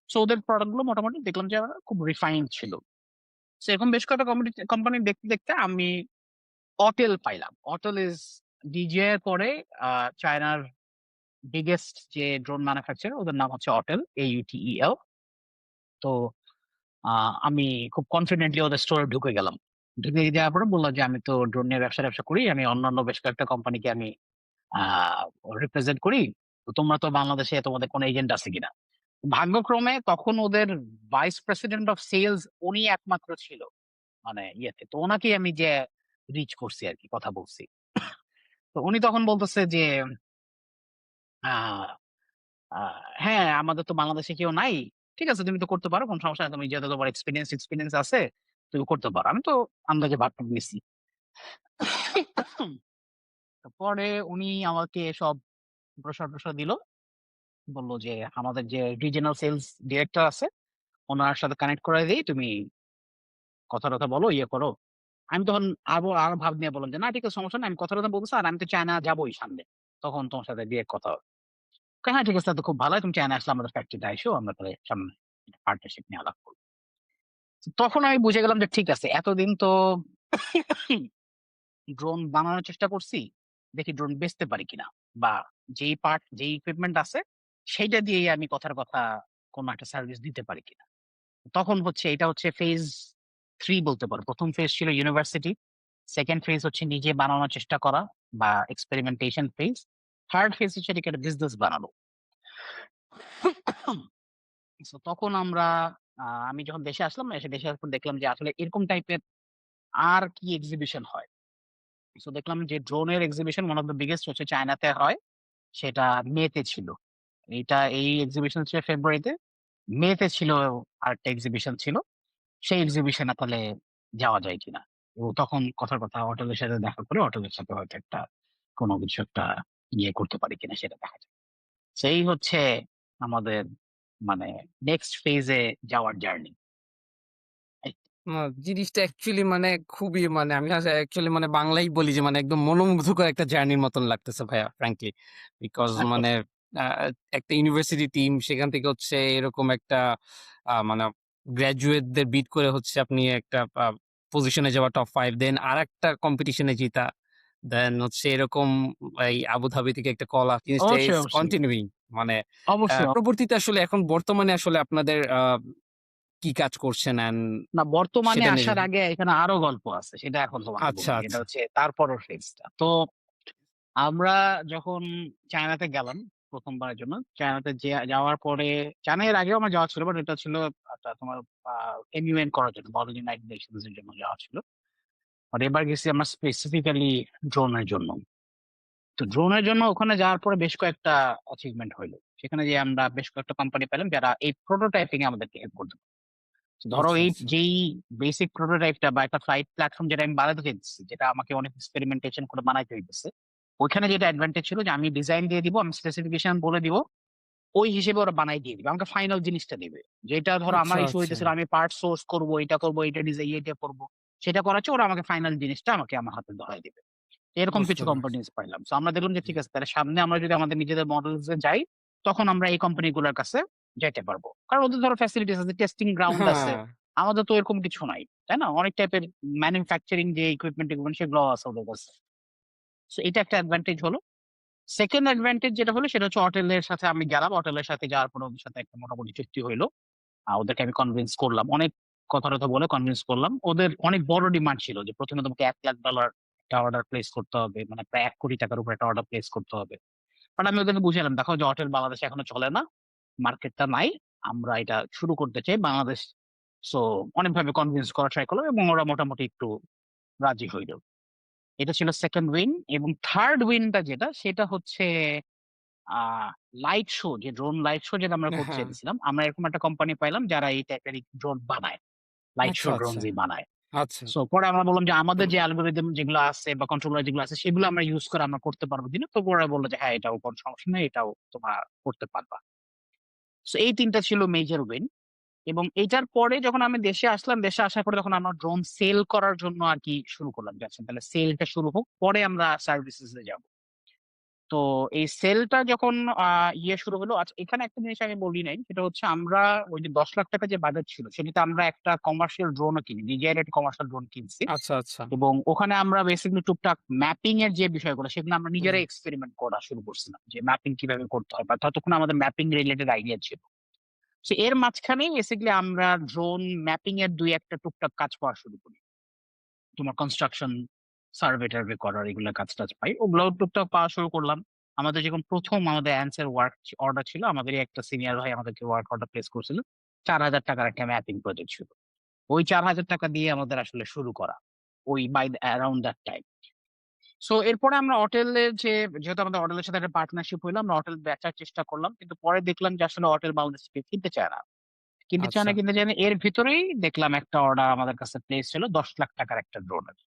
সো ওদের প্রোডাক্ট গুলো মোটামুটি দেখলাম যে খুব রিফাইন্ড ছিল। সেরকম বেশ কয়েকটা কোম্পানি দেখতে দেখতে আমি অটেল পাইলাম। অটেল ইজ ডিজিআই এর পরে চায়নার বিগেস্ট যে ড্রোন ম্যানুফ্যাকচার, ওদের নাম হচ্ছে অটেল, AUTEL। তো আমি খুব কনফিডেন্টলি ওদের স্টোরে ঢুকে গেলাম। ঢুকে যাওয়ার পরে বললাম যে আমি তো ড্রোন নিয়ে ব্যবসা করি, আমি অন্যান্য বেশ কয়েকটা কোম্পানিকে আমি আহ রিপ্রেজেন্ট করি। তো তোমরা তো বাংলাদেশে, তোমাদের কোনো এজেন্ট আছে কিনা? ভাগ্যক্রমে তখন ওদের ভাইস প্রেসিডেন্ট অফ সেলস উনি একমাত্র ছিল, মানে ইয়েতে। তো ওনাকেই আমি যে রিচ করছি আর কি, কথা বলছি। তো উনি তখন বলতেছে যে আহ হ্যাঁ, আমাদের তো বাংলাদেশে কেউ নাই। ঠিক আছে, তুমি তো করতে পারো, কোন সমস্যা নেই, তুমি যেহেতু তোমার এক্সপিরিয়েন্স আছে, তুমি করতে পারো। আমি তো আন্দাজে ভাবটা দিয়েছি। পরে উনি আমাকে সব প্রসাদ দিল, বললো যে আমাদের যে রিজিওনাল সেলস ডিরেক্টর আছে, ওনার সাথে কানেক্ট করে দিই, তুমি কথা টথা বলো, ইয়ে করো। আমি তখন আরো ভাব নিয়ে বললাম যে না ঠিক আছে, সমস্যা নেই, আমি কথা টথা বলতেছি, আর আমি তো চায়না যাবোই সামনে, তখন তোমার সাথে ডিরেক্ট কথা হবে। হ্যাঁ ঠিক আছে, তো খুব ভালো হয়, তুমি চায়না আসলে আমাদের ফ্যাক্টরিতে আইসো, আমরা তাহলে সামনে পার্টনারশিপ নিয়ে আলাপ করবো। তখন আমি বুঝে গেলাম যে ঠিক আছে, এতদিন তো ড্রোন বানানোর চেষ্টা করছি, দেখি ড্রোন বেচতে পারি কিনা, বা যেই ইকুইপমেন্ট আছে সেইটা দিয়েই আমি কথার কথা কোনো একটা সার্ভিস দিতে পারি কিনা। তখন হচ্ছে এটা হচ্ছে ফেজ 3 বলতে পারো। প্রথম ফেজ ছিল ইউনিভার্সিটি, সেকেন্ড ফেজ হচ্ছে নিজে বানানোর চেষ্টা করা বা এক্সপেরিমেন্টেশন ফেজ, থার্ড ফেজ হচ্ছে এটাকে একটা বিজনেস বানানো। So তখন আমি যখন দেশে আসলাম, এসে দেশে আসার পর দেখলাম যে আসলে এরকম টাইপের আর কি এক্সিবিশন হয়। সো দেখলাম যে ড্রোনের exhibition one of the biggest হচ্ছে চায়নাতে হয়, সেটা মেতে ছিল। এই এক্সিবিশন ছিল ফেব্রুয়ারিতে, মেতে ছিল আরেকটা এক্সিবিশন ছিল। সেই এক্সিবিশনে তাহলে যাওয়া যায় কিনা। ও তখন কথার কথা হোটেলের সাথে দেখা করে হোটেলের সাথে হয়তো একটা কোনো কিছু একটা ইয়ে করতে পারি কিনা সেটা দেখা যায়। সেই হচ্ছে আমাদের মানে নেক্সট ফেজে যাওয়ার জার্নি। না, জিনিসটা অ্যাকচুয়ালি মানে খুবই মানে আমি অ্যাকচুয়ালি মানে বাংলাই বলি যে মানে একদম মনোমুগ্ধকর একটা জার্নির মতন লাগতেছে ভাইয়া ফ্র্যাঙ্কলি। বিকজ মানে আ একটা ইউনিভার্সিটি টিম সেখান থেকে হচ্ছে এরকম একটা মানে গ্র্যাজুয়েটদের বিট করে হচ্ছে আপনি একটা পজিশনে যাওয়া টপ 5 দেন আরেকটা কম্পিটিশনে জিতা। দেন হচ্ছে এরকম এই আবুধাবি থেকে একটা কল জিনিসটা অবশ্যই, ইজ অবশ্যই, কন্টিনিউইং মানে অবশ্যই। পরবর্তীতে আসলে এখন বর্তমানে আসলে আপনাদের কি কাজ করছেন অ্যান্ড না, বর্তমানে সেটা নিয়ে আসার আগে এখানে আরো গল্প আছে, সেটা এখন তোমাকে আচ্ছা, বলি। এটা আচ্ছা, হচ্ছে তারপরের ফেজটা। তো আমরা যখন চায়নাতে গেলাম প্রথমবারের জন্য, চায়নাতে যাওয়ার পরে, চায়না এর আগেও আমার যাওয়া ছিল, বাট এটা ছিল একটা তোমার এমইউএন করার জন্য, মডেল ইউনাইটেড নেশনস এর জন্য যাওয়া ছিল। আর এবার গেছি আমরা স্পেসিফিক্যালি ড্রোনের জন্য। তো ড্রোনের জন্য ওখানে যাওয়ার পরে বেশ কয়েকটা অ্যাচিভমেন্ট হইলো। সেখানে যে আমরা বেশ কয়েকটা কোম্পানি পেলাম যারা এই প্রোটোটাইপিং এ আমাদেরকে হেল্প করতে পারে। ধরো আচ্ছা, এই আচ্ছা, যেই বেসিক প্রোটোটাইপটা বা একটা ফ্লাইট প্ল্যাটফর্ম যেটা আমি বানাতে চাইছি, যেটা আমাকে অনেক এক্সপেরিমেন্টেশন করে বানাইতে হইতেছে, ওইখানে যেটা অ্যাডভান্টেজ ছিল যে আমি ডিজাইন দিয়ে দিব, আমি স্পেসিফিকেশন বলে দিব, ওই হিসেবে ওরা বানাই দিয়ে দিবে, আমাকে ফাইনাল জিনিসটা দিবে। যেটা ধরো আমার আচ্ছা, ইস্যু আচ্ছা, হইতেছিল, আমি পার্ট সোর্স করবো, এটা করবো, এটা ডিজাইন, এটা করবো, সেটা করাচ্ছে, ওরা আমাকে ফাইনাল জিনিসটা আমাকে আমার হাতে ধরাই দিবে। এরকম বুঝতে কিছু পারছি। কোম্পানিজ পাইলাম। তো আমরা দেখলাম যে ঠিক আছে, তাহলে সামনে আমরা যদি আমাদের নিজেদের মডেলস এ যাই, তখন আমরা এই কোম্পানিগুলোর কাছে যাইতে পারবো, কারণ ওদের ধরো ফ্যাসিলিটিস আছে, টেস্টিং গ্রাউন্ড আছে। হ্যাঁ, আমাদের তো এরকম কিছু নাই, তাই না? অনেক টাইপের ম্যানুফ্যাকচারিং যে ইকুইপমেন্ট সেগুলো আছে ওদের কাছে। তো এটা একটা অ্যাডভান্টেজ হলো। সেকেন্ড অ্যাডভান্টেজ যেটা হলো সেটা হচ্ছে হোটেলের সাথে আমি গেলাম, হোটেলের সাথে যাওয়ার পর ওদের সাথে একটা মোটামুটি চুক্তি হইলো। ওদেরকে আমি কনভিন্স করলাম, অনেক কথা টথা বলে কনভিন্স করলাম। ওদের অনেক বড় ডিমান্ড ছিল যে প্রথমে তোমাকে $1,00,000 একটা অর্ডার প্লেস করতে হবে, মানে প্রায় 1 কোটি টাকার উপর একটা অর্ডার প্লেস করতে হবে। বাট আমি ওদেরকে বুঝালাম, দেখো যে হোটেল বাংলাদেশে এখনো চলে না, মার্কেটটা নাই, আমরা এটা শুরু করতে চাই বাংলাদেশ। সো অনেকভাবে কনভিন্স করা ট্রাই করলাম এবং ওরা মোটামুটি একটু রাজি হইল। এটা ছিল সেকেন্ড উইন। এবং থার্ড উইনটা যেটা, সেটা হচ্ছে আহ লাইট শো, যে ড্রোন লাইট শো যেটা আমরা করতে হ্যাঁ, চাইছিলাম, আমরা এরকম একটা কোম্পানি পাইলাম যারা এই টাইপের ড্রোন বানায়, লাইট শো আচ্ছা, আচ্ছা, ড্রোনই বানায়। আচ্ছা, সো পরে আমরা বললাম যে আমাদের যে অ্যালগোরিদম যেগুলো আছে বা কন্ট্রোলার যেগুলো আছে সেগুলো আমরা ইউজ করে আমরা করতে পারবো কিনা। তো ওরা বললো যে হ্যাঁ, এটাও কোনো সমস্যা নেই, এটাও তোমরা করতে পারবা। সো এই তিনটা ছিল মেজর উইন। এবং এইটার পরে যখন আমি দেশে আসলাম, দেশে আসার পরে তখন আমরা ড্রোন সেল করার জন্য আর কি শুরু করলাম, যে আচ্ছা তাহলে সেলটা শুরু হোক, পরে আমরা সার্ভিসেস এ যাব। তো এই সেলটা যখন ইয়ে শুরু হলো, আচ্ছা এখানে একটা জিনিস আমি বলি নাই, সেটা হচ্ছে আমরা ওই যে 10 লাখ টাকা যে বাজেট ছিল সেটাতে আমরা একটা কমার্শিয়াল ড্রোনও কিনি, DJI একটা কমার্শিয়াল ড্রোন কিনছি। আচ্ছা, আচ্ছা, এবং ওখানে আমরা বেসিক্যালি টুকটাক ম্যাপিং এর যে বিষয়গুলো সেগুলো আমরা হুম, নিজেরাই এক্সপেরিমেন্ট করা শুরু করছিলাম, যে ম্যাপিং কিভাবে করতে হয়, বা ততক্ষণ আমাদের ম্যাপিং রিলেটেড আইডিয়া ছিল। তো এর মাঝখানেই বেসিক্যালি আমরা ড্রোন ম্যাপিং এর দুই একটা টুকটাক কাজ পাওয়া শুরু করি। তোমার কনস্ট্রাকশন, সার্ভে টার্ভে করার এগুলো কাজ টাজ পাই, ওগুলো টুকটাক পাওয়া শুরু করলাম। আমাদের যখন প্রথম আমাদের অ্যান্সার ওয়ার্ক অর্ডার ছিল, আমাদের একটা সিনিয়র ভাই আমাদেরকে ওয়ার্ক অর্ডার প্লেস করছিল, 4,000 টাকার একটা ম্যাপিং প্রজেক্ট ছিল। ওই 4,000 টাকা দিয়ে আমাদের আসলে শুরু করা, ওই by around that time. So এরপরে আমরা হোটেলের যেহেতু আমাদের হোটেলের সাথে একটা পার্টনারশিপ হইলো, আমরা হোটেল বেচার চেষ্টা করলাম, কিন্তু পরে দেখলাম যে আসলে হোটেল বাংলাদেশ থেকে কিনতে চায় না, কিনতে চায় আচ্ছা, না, কিনতে চায় না। এর ভিতরেই দেখলাম একটা অর্ডার আমাদের কাছে প্লেস ছিল 10 লাখ টাকার একটা ড্রোনের।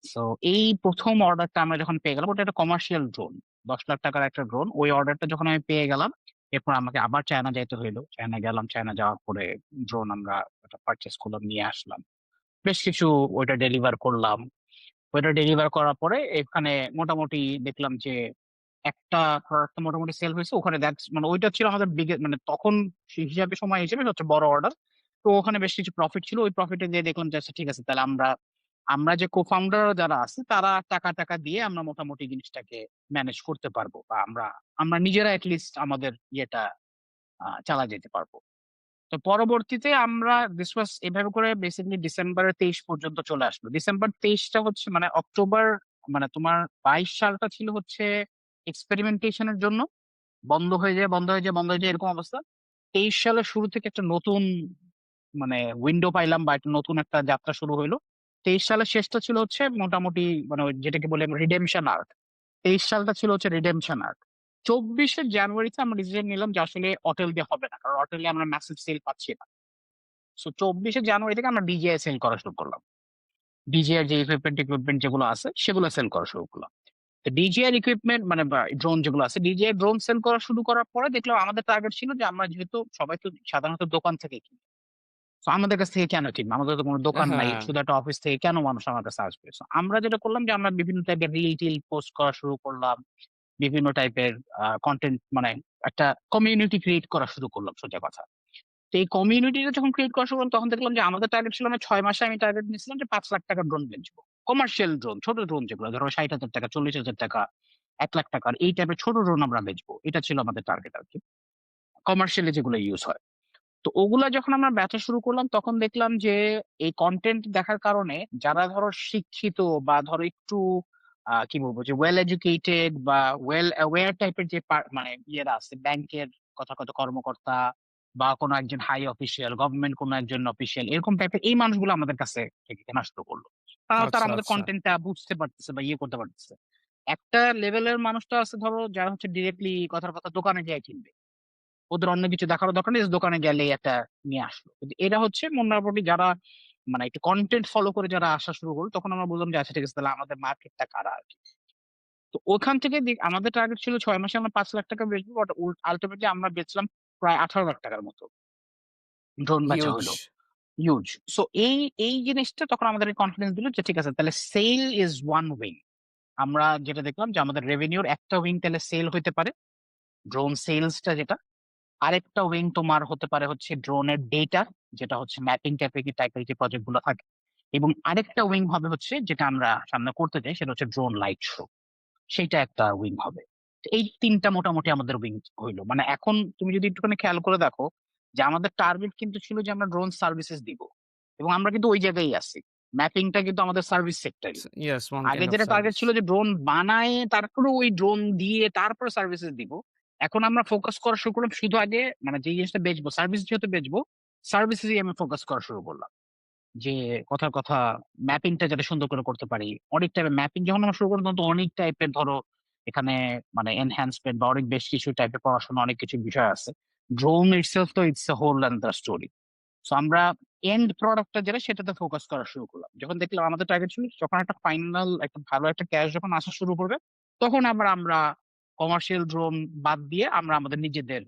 সো এই প্রথম অর্ডারটা আমরা যখন পেয়ে গেলাম, ওটা একটা কমার্শিয়াল ড্রোন, 10 লাখ টাকার একটা ড্রোন। ওই অর্ডারটা যখন আমি পেয়ে গেলাম, এরপর আমাকে আবার চায়না যাইতে হইলো। চায়না গেলাম, চায়না যাওয়ার পরে ড্রোন আমরা পারচেস করলাম, নিয়ে আসলাম, বেশ কিছু ওইটা ডেলিভার করলাম। ওইটা ডেলিভার করার পরে এখানে মোটামুটি দেখলাম যে একটা প্রোডাক্ট মোটামুটি সেল হয়েছে ওখানে। মানে ওইটা ছিল আমাদের মানে তখন সেই হিসাবে, সময় হিসেবে সবচেয়ে বড় অর্ডার। তো ওখানে বেশ কিছু প্রফিট ছিল, ওই প্রফিটে দিয়ে দেখলাম যে আচ্ছা ঠিক আছে, তাহলে আমরা আমরা যে co-founder যারা আছে তারা টাকা দিয়ে আমরা মোটামুটি জিনিসটাকে ম্যানেজ করতে পারবো বা আমরা আমরা নিজেরা at least আমাদের ইয়েটা চালায় যেতে পারবো। তো পরবর্তীতে আমরা this was এভাবে করে বেসিক্যালি ডিসেম্বরের 23 পর্যন্ত চলে আসলো। ডিসেম্বর 23 টা হচ্ছে মানে অক্টোবর মানে তোমার 22 সালটা ছিল হচ্ছে এক্সপেরিমেন্টেশন এর জন্য। বন্ধ হয়ে যায় এরকম অবস্থা। 23 সালের শুরু থেকে একটা নতুন মানে উইন্ডো পাইলাম বা একটা নতুন একটা যাত্রা শুরু হইলো। 23 সালের শেষটা ছিল হচ্ছে মোটামুটি মানে ওই যেটাকে বলে রিডেমশন আর্ক। 23 সালটা ছিল হচ্ছে রিডেমশন আর্ক। 24 জানুয়ারিতে আমরা ডিসিশন নিলাম যে আসলে অটেল দিয়ে হবে না, কারণ অটেলে আমরা ম্যাসিভ সেল পাচ্ছি না। সো 24 জানুয়ারি থেকে আমরা ডিজিআই সেল করা শুরু করলাম। ডিজিআই যে ইকুইপমেন্ট যেগুলো আছে সেগুলো সেল করা শুরু করলাম। তো ডিজিআই ইকুইপমেন্ট মানে ড্রোন যেগুলো আছে, ডিজিআই ড্রোন সেল করা শুরু করার পরে দেখলাম আমাদের টার্গেট ছিল যে আমরা যেহেতু সবাই তো সাধারণত দোকান থেকে কিনি, তো আমাদের কাছ থেকে কেন কিনবে, আমাদের তো কোনো দোকান নাই, হ্যাঁ, শুধু একটা অফিস থেকে কেন মানুষ আমার কাছে আসবে। So আমরা যেটা করলাম যে আমরা বিভিন্ন টাইপের রিল টিল পোস্ট করা শুরু করলাম, বিভিন্ন টাইপের কন্টেন্ট মানে একটা কমিউনিটি ক্রিয়েট করা শুরু করলাম সোজা কথা। তো এই কমিউনিটিটা যখন ক্রিয়েট করা শুরু করলাম তখন দেখলাম যে আমাদের টার্গেট ছিল, আমি 6 মাসে আমি টার্গেট নিয়েছিলাম যে 5 লাখ টাকার ড্রোন বেচবো। কমার্শিয়াল ড্রোন, ছোট ড্রোন যেগুলো ধরো 60,000 টাকা, 40,000 টাকা, 1 লাখ টাকার এই টাইপের ছোট ড্রোন আমরা বেচবো, এটা ছিল আমাদের টার্গেট আর কি, কমার্শিয়ালি যেগুলো ইউজ হয়। তো ওগুলা যখন আমরা বেচা শুরু করলাম তখন দেখলাম যে এই কন্টেন্ট দেখার কারণে যারা ধরো শিক্ষিত বা ধরো একটু কি বলবো যে ওয়েল এডুকেটেড বা ওয়েল অ্যাওয়্যার টাইপের যে মানে ইয়েরা আছে, ব্যাংকের কথাগত কর্মকর্তা বা কোনো একজন হাই অফিসিয়াল, গভর্নমেন্ট কোনো একজন অফিসিয়াল, এরকম টাইপের এই মানুষগুলো আমাদের কাছে থেকে কেনা শুরু করলো। তারা তারা আচ্ছা, আমাদের আচ্ছা। কন্টেন্টটা বুঝতে পারতেছে বা ইয়ে করতে পারতেছে। একটা লেভেলের মানুষটা আছে ধরো যারা হচ্ছে ডিরেক্টলি কথার কথা দোকানে যায় কিনবে, ওদের অন্য কিছু দেখারও দরকার নেই, দোকানে গেলেই একটা নিয়ে আসলো। কিন্তু এরা হচ্ছে মোটামুটি যারা মানে একটু কন্টেন্ট ফলো করে যারা আসা শুরু করলো, তখন আমরা বললাম যে আচ্ছা ঠিক আছে, তাহলে আমাদের মার্কেটটা কারা আর কি। তো ওখান থেকে আমাদের টার্গেট ছিল 6 মাসে আমরা 5 লাখ টাকা বেচবো, বাট আলটিমেটলি আমরা বেচলাম প্রায় 18 লাখ টাকার মতো ড্রোন বেচা হিউজ। হলো। হিউজ। সো এই এই জিনিসটা তখন আমাদের কনফিডেন্স দিল যে ঠিক আছে, তাহলে সেল ইজ ওয়ান উইং। আমরা যেটা দেখলাম যে আমাদের রেভিনিউর একটা উইং তাহলে সেল হইতে পারে, ড্রোন সেলসটা যেটা। আরেকটা উইং তোমার হতে পারে হচ্ছে ড্রোনের ডেটা, যেটা হচ্ছে ম্যাপিং টাইপের যে প্রজেক্ট গুলো থাকে। এবং আরেকটা উইং হবে হচ্ছে যেটা আমরা সামনে করতে চাই, সেটা হচ্ছে ড্রোন লাইট শো, সেইটা একটা উইং হবে। তো এই তিনটা মোটামুটি আমাদের উইং হইলো। মানে এখন তুমি যদি একটুখানি খেয়াল করে দেখো যে আমাদের টার্গেট কিন্তু ছিল যে আমরা ড্রোন সার্ভিসেস দিব, এবং আমরা কিন্তু ওই জায়গায় আছি। ম্যাপিংটা কিন্তু আমাদের সার্ভিস সেক্টরই। ইয়েস, ওয়ান আগে কাইন্ড অফ যেটা টার্গেট সার্ভিস। ছিল যে ড্রোন বানায় তারপরে ওই ড্রোন দিয়ে তারপরে সার্ভিসেস দিব, এখন আমরা ফোকাস করা শুরু করলাম শুধু আগে মানে যে জিনিসটা বেচবো, সার্ভিস যেহেতু বেচবো, সার্ভিসেসই আমি ফোকাস করা শুরু করলাম। যে কথার কথা ম্যাপিংটা যাতে সুন্দর করে করতে পারি। অনেক টাইপের ম্যাপিং যখন আমরা শুরু করলাম তখন তো অনেক টাইপের ধরো এখানে মানে এনহ্যান্সমেন্ট বা অনেক বেশ কিছু টাইপের পড়াশোনা, অনেক কিছু বিষয় আছে। ড্রোন ইটসেলফ তো it's a whole another story. So আমরা এন্ড প্রোডাক্টটা যেটা সেটাতে ফোকাস করা শুরু করলাম। যখন দেখলাম আমাদের টার্গেট ছিল যখন একটা ফাইনাল একটা ভালো একটা ক্যাশ যখন আসা শুরু করবে, তখন আমরা কমার্শিয়াল ড্রোন বাদ দিয়ে আমরা আমাদের নিজেদের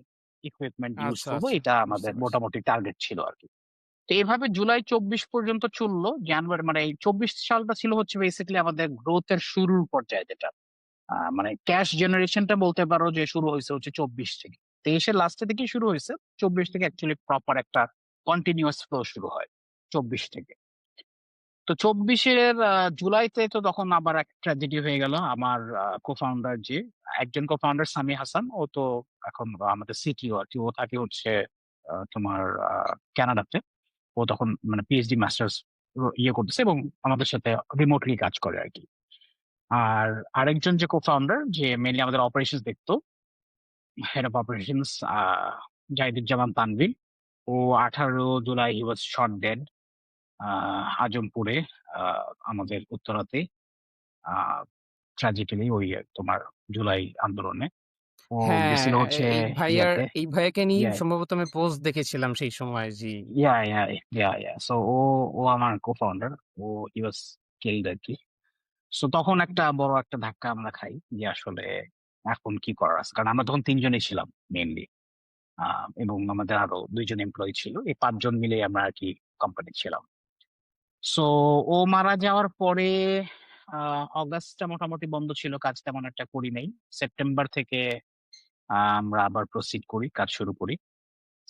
ইকুইপমেন্ট ইউজ আচ্ছা, করব, আচ্ছা। এটা বুঝতে আমাদের পারছি। মোটামুটি টার্গেট ছিল আর কি। তো এভাবে জুলাই 24 পর্যন্ত চললো। জানুয়ারি মানে এই 24 সালটা ছিল হচ্ছে বেসিক্যালি আমাদের গ্রোথের শুরুর পর্যায়ে, যেটা মানে ক্যাশ জেনারেশনটা বলতে পারো যে শুরু হয়েছে হচ্ছে 24 থেকে। 23-এর লাস্টের দিকে শুরু হয়েছে, 24 থেকে অ্যাকচুয়ালি প্রপার একটা কন্টিনিউয়াস ফ্লো শুরু হয় 24 থেকে। তো 24-এর জুলাইতে তো তখন আবার এক ট্র্যাজেডি হয়ে গেল। আমার কো-ফাউন্ডার যে একজন কো-ফাউন্ডার সামি হাসান, ও তো এখন আমাদের সিটিও আর কি, ও থাকে হচ্ছে তোমার কানাডাতে। ও তখন মানে পিএইচডি মাস্টার্স ইয়ে করতেছে এবং আমাদের সাথে রিমোটলি কাজ করে আর কি। আর আরেকজন যে কো-ফাউন্ডার যে মেনলি আমাদের অপারেশনস দেখতো, head of operations Zahiduzzaman Tanvir, ও 18 July he was shot dead আজমপুরে, আমাদের উত্তরাতে, ট্র্যাজিক্যালি ওই তোমার জুলাই আন্দোলনে। ও হ্যাঁ, গেছিল হচ্ছে ইয়াতে। এই ভাইয়াকে নিয়ে ইয়া সম্ভবত আমি পোস্ট দেখেছিলাম সেই সময়। জি। ইয়া ইয়া ইয়া সো ও ও আমার co-founder. O he was killed আর কি। সো তখন একটা বড় একটা ধাক্কা আমরা খাই যে আসলে এখন কি করার আছে, কারণ আমরা তখন তিনজনই ছিলাম মেইনলি, এবং আমাদের আরো 2 জন এমপ্লয়ি ছিল, এই 5 জন মিলে আমরা আর কি কোম্পানি ছিলাম। সো ও মারা যাওয়ার পরে অগাস্টটা মোটামুটি বন্ধ ছিল, কাজ তেমন একটা করি নাই। সেপ্টেম্বর থেকে আমরা আবার প্রসিড করি, কাজ শুরু করি।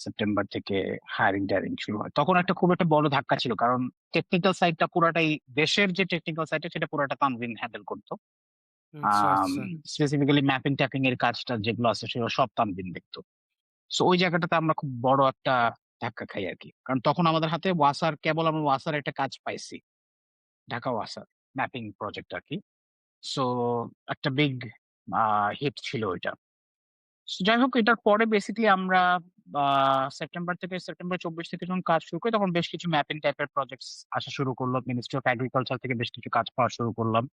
সেপ্টেম্বর থেকে হায়ারিং শুরু হয়। তখন খুব একটা বড় ধাক্কা ছিল, কারণ টেকনিক্যাল সাইডটা পুরাটাই, দেশের যে টেকনিক্যাল সাইডটা সেটা পুরাটা তানভীর হ্যান্ডেল করতো। আচ্ছা, আচ্ছা। স্পেসিফিক্যালি ম্যাপিং ট্যাপিং এর কাজটা যেগুলো আছে সেগুলো সব তানভীর দেখতো। সো ওই জায়গাটাতে আমরা খুব বড় একটা ধাক্কা খাই আর কি, কারণ তখন আমাদের হাতে ওয়াসার, কেবল আমরা ওয়াসার একটা কাজ পাইছি, ঢাকা ওয়াসার ম্যাপিং প্রজেক্ট আর কি। সো একটা বিগ হিট ছিল ওইটা। So, যাই হোক, এটার পরে বেসিক্যালি আমরা সেপ্টেম্বর 24 থেকে যখন কাজ শুরু করি, তখন বেশ কিছু ম্যাপিং টাইপের প্রজেক্টস আসা শুরু করলো। মিনিস্ট্রি অফ এগ্রিকালচার থেকে বেশ কিছু কাজ পাওয়া শুরু করলাম।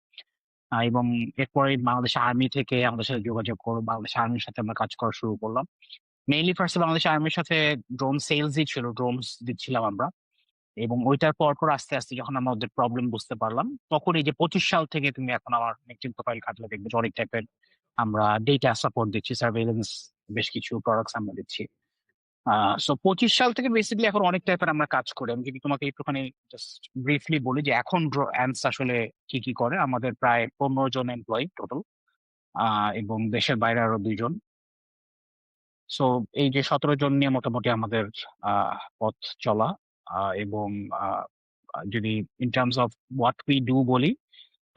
এবং এরপরে বাংলাদেশ আর্মি থেকে আমাদের সাথে যোগাযোগ করলো, বাংলাদেশ আর্মির সাথে আমরা কাজ করা শুরু করলাম। মেইনলি ফার্স্টে বাংলাদেশ আর্মির সাথে ড্রোন সেলসই ছিল, ড্রোনস দিচ্ছিলাম আমরা। এবং ওইটার পর আস্তে আস্তে যখন আমরা ওদের প্রবলেম বুঝতে পারলাম, তখন এই যে 25 সাল থেকে তুমি এখন আমার লিঙ্কডইন প্রোফাইল ঘাটলে দেখবে যে অনেক টাইপের আমরা ডেটা সাপোর্ট দিচ্ছি, সার্ভেইলেন্স বেশ কিছু প্রোডাক্টস আমরা দিচ্ছি। সো 25 সাল থেকে বেসিক্যালি এখন অনেক টাইপের আমরা কাজ করি। আমি যদি তোমাকে একটুখানি জাস্ট ব্রিফলি বলি যে এখন অ্যান্স আসলে কি কি করে। আমাদের প্রায় 15 জন এমপ্লয়ি টোটাল, এবং দেশের বাইরে আরো 2 জন। সো এই যে 17 জন নিয়ে মোটামুটি আমাদের পথ চলা। এবং আহ, যদি in terms of what we do বলি,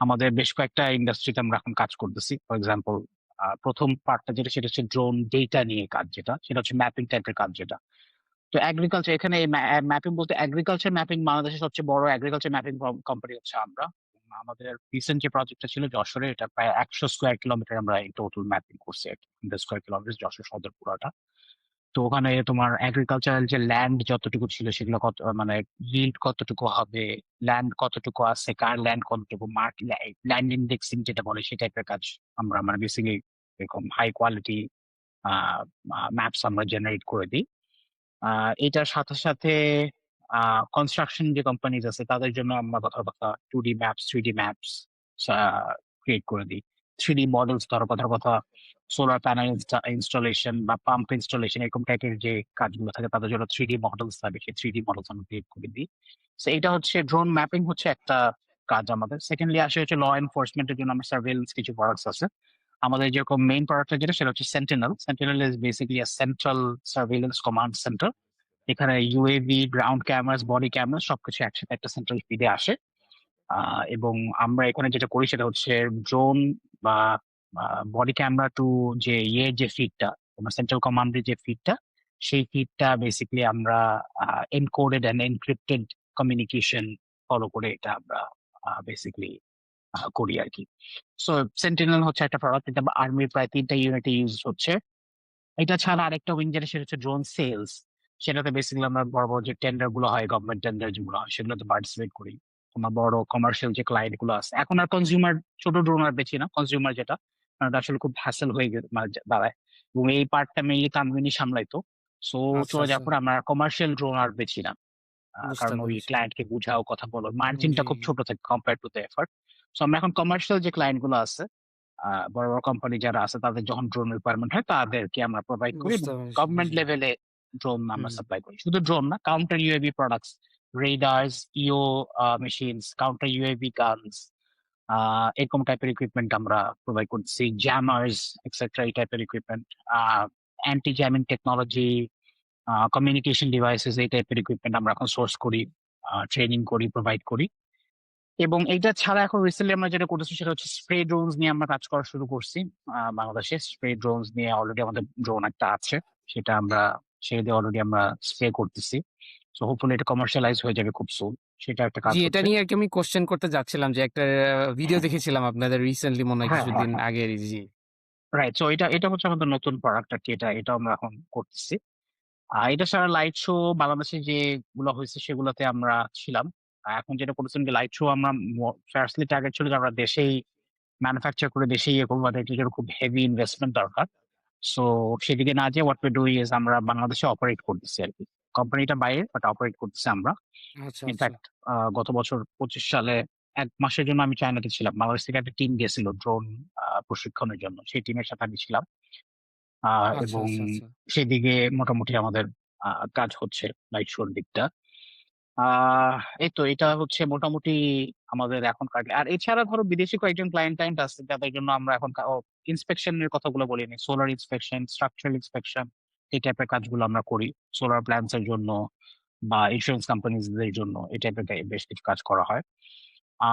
আমাদের বেশ কয়েকটা ইন্ডাস্ট্রিতে আমরা এখন কাজ করতেছি। ফর এক্সাম্পল, প্রথম পার্টটা যেটা, সেটা হচ্ছে ড্রোন ডেটা নিয়ে কাজ, সেটা হচ্ছে ম্যাপিং টাইপের কাজ যেটা। তো এগ্রিকালচার, এখানে ম্যাপিং বলতে এগ্রিকালচার ম্যাপিং, বাংলাদেশের সবচেয়ে বড় এগ্রিকালচার ম্যাপিং কোম্পানি হচ্ছে আমরা। আমাদের রিসেন্ট যে প্রজেক্টটা ছিল যশোরে, এটা প্রায় 100 স্কোয়ার কিলোমিটার আমরা এই টোটাল ম্যাপিং করছি আর কি। 100 স্কোয়ার কিলোমিটার যশোর সদর পুরাটা। তো ওখানে তোমার এগ্রিকালচারাল যে ল্যান্ড যতটুকু ছিল সেগুলো কত, মানে yield কতটুকু হবে, ল্যান্ড কতটুকু আছে, কার ল্যান্ড কতটুকু, ল্যান্ড ইন্ডেক্সিং যেটা বলে সেই টাইপের কাজ আমরা, মানে বেসিক্যালি এরকম হাই কোয়ালিটি ম্যাপস আমরা জেনারেট করে দিই। এটার সাথে সাথে কনস্ট্রাকশন যে কোম্পানিজ আছে তাদের জন্য আমরা কথা 2D maps, 3D maps create করে দিই। 3D মডেলস, ধরো কথার কথা সোলার প্যানেল ইনস্টলেশন বা পাম্প ইনস্টলেশন, এরকম টাইপের যে কাজগুলো থাকে তাদের জন্য 3D মডেলস থাকে, সেই 3D মডেলস আমরা ক্রিয়েট করে দিই। তো এটা হচ্ছে ড্রোন ম্যাপিং হচ্ছে একটা কাজ আমাদের। সেকেন্ডলি আসে হচ্ছে ল এনফোর্সমেন্টের জন্য আমরা সার্ভেইলেন্স কিছু প্রোডাক্টস আছে আমাদের। যেরকম মেইন প্রোডাক্টটা যেটা, সেটা হচ্ছে Sentinel. Sentinel is basically central surveillance command centre. এখানে UAV, ground cameras, body camera সবকিছু একসাথে একটা সেন্ট্রাল ফিডে আসে। এবং আমরা এখানে যেটা করি সেটা হচ্ছে ড্রোন বা বডি ক্যামেরা টু যে ফিডটা, তোমার সেন্ট্রাল কমান্ডের যে ফিডটা, সেই ফিডটা বেসিক্যালি আমরা encoded and encrypted communication follow করে এটা আমরা বেসিক্যালি করি আর কি। সো সেন্টিনেল হচ্ছে একটা প্রোডাক্ট, এটা আর্মির প্রায় 3টা ইউনিটে ইউজ হচ্ছে। এটা ছাড়া আরেকটা উইং যেটা, সেটা হচ্ছে ড্রোন সেলস। সেটাতে বেসিক্যালি আমরা বড় বড় যে টেন্ডার গুলো হয়, গভর্নমেন্ট টেন্ডার যেগুলো হয়, সেগুলোতে পার্টিসিপেট করি। তোমার বড় কমার্শিয়াল যে ক্লায়েন্ট গুলো আছে, এখন আর কনজিউমার ছোট ড্রোন আর বেশি না, কনজিউমার যেটা, কারণ এটা আসলে খুব হ্যাসেল হয়ে মানে দাঁড়ায়। এবং এই পার্টটা মেইনলি তানভিনি সামলাইতো। সো আচ্ছা, চলে আচ্ছা। যাওয়ার পর আমরা কমার্শিয়াল ড্রোন আর বেশি না। বুঝতে কারণ ওই পেরেছি। ক্লায়েন্টকে বুঝাও, কথা বলো, মার্জিনটা জি, খুব জি। ছোট থাকে compare to the effort. So আমরা এখন কমার্শিয়াল যে ক্লায়েন্ট গুলো আছে, বড় বড় কোম্পানি যারা আছে, তাদের যখন ড্রোন রিকোয়ারমেন্ট হয় তাদেরকে আমরা প্রোভাইড করি। এবং বুঝতে পেরেছি। গভর্নমেন্ট জি। লেভেলে ড্রোন আমরা হুম। সাপ্লাই করি। শুধু ড্রোন না, কাউন্টার ইউএভি প্রোডাক্টস, রেডার্স, ইও মেশিনস, কাউন্টার ইউএভি গানস, এরকম টাইপের ইকুইপমেন্ট আমরা প্রোভাইড করছি, জ্যামার্স এক্সেট্রা, এই টাইপের equipment, anti jamming technology, communication devices, এই টাইপের ইকুইপমেন্ট আমরা এখন সোর্স করি, ট্রেনিং করি, প্রোভাইড করি। এবং এইটা ছাড়া এখন রিসেন্টলি আমরা যেটা করতেছি সেটা হচ্ছে স্প্রে ড্রোনস নিয়ে আমরা কাজ করা শুরু করছি। বাংলাদেশে স্প্রে ড্রোনস নিয়ে অলরেডি আমাদের ড্রোন একটা আছে, সেটা আমরা ছেড়ে দিয়ে অলরেডি আমরা স্প্রে করতেছি। সো হোপফুলি এটা কমার্শিয়ালাইজ হয়ে যাবে খুব সুন। সেটা একটা কাজ জি, এটা হচ্ছে। নিয়ে আরকি আমি কোয়েশ্চেন করতে যাচ্ছিলাম যে একটা ভিডিও দেখেছিলাম আপনাদের রিসেন্টলি, মনে হয় হ্যাঁ, হ্যাঁ, কিছুদিন হ্যাঁ, আগেরই। জি। রাইট। সো এটা হচ্ছে আমাদের নতুন প্রোডাক্ট আর কি, এটা আমরা এখন করতেছি। এটা ছাড়া লাইট শো বাংলাদেশে যেগুলো হয়েছে সেগুলোতে আমরা ছিলাম। এখন যেটা করতেছেন যে লাইট শো আমরা ফার্স্টলি টার্গেট ছিল যে আমরা দেশেই ম্যানুফ্যাকচার করে দেশেই ইয়ে করবো, এটার জন্য খুব হেভি ইনভেস্টমেন্ট দরকার। সো সেদিকে না যে হোয়াট উই ডু ইজ আমরা বাংলাদেশে অপারেট করতেছি আর কি। কোম্পানিটা বাইরে, বাট অপারেট করতেছি আমরা। আচ্ছা, আচ্ছা। ইনফ্যাক্ট গত বছর 25 সালে 1 মাসের জন্য আমি চায়নাতে ছিলাম। বাংলাদেশ থেকে একটা টিম গেছিল ড্রোন প্রশিক্ষণের জন্য, সেই টিমের সাথে আমি ছিলাম। আচ্ছা, এবং আচ্ছা, আচ্ছা। সেদিকে মোটামুটি আমাদের কাজ হচ্ছে লাইট শোর দিকটা। এই তো এটা হচ্ছে মোটামুটি আমাদের এখনকার। আর এছাড়া ধরো বিদেশি কয়েকজন ক্লায়েন্ট আছে যাদের জন্য আমরা এখন ইন্সপেকশনের কথাগুলো বলিনি, সোলার ইন্সপেকশন, স্ট্রাকচারাল ইন্সপেকশন, এই টাইপের কাজগুলো আমরা করি সোলার প্ল্যান্টস এর জন্য বা ইন্স্যুরেন্স কোম্পানিজদের জন্য এই টাইপের বেশ কিছু কাজ করা হয়।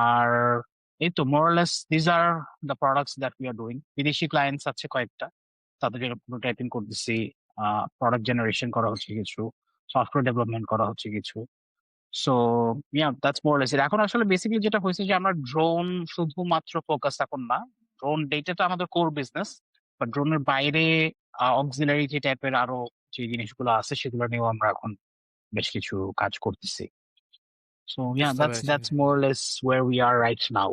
আর এই তো more less these are the products that we are doing. বিদেশি ক্লায়েন্টস আছে কয়েকটা, তাদের জন্য প্রোটোটাইপিং করতেছি, প্রোডাক্ট জেনারেশন করা হচ্ছে কিছু, সফটওয়্যার ডেভেলপমেন্ট করা হচ্ছে কিছু। সো ইয়া দ্যাটস মোরলেস ইট। এখন আসলে বেসিক্যালি যেটা হয়েছে যে আমরা ড্রোন শুধুমাত্র ফোকাস এখন না, ড্রোন ডেটা তো আমাদের কোর বিজনেস, বাট ড্রোনের বাইরে অক্সিলারি যে টাইপের আরো যে জিনিসগুলো আছে সেগুলো নিয়েও আমরা এখন বেশ কিছু কাজ করতেছি। সো ইয়া বুঝতে দ্যাটস পেরেছি দ্যাটস ভাই। More less where we are right now.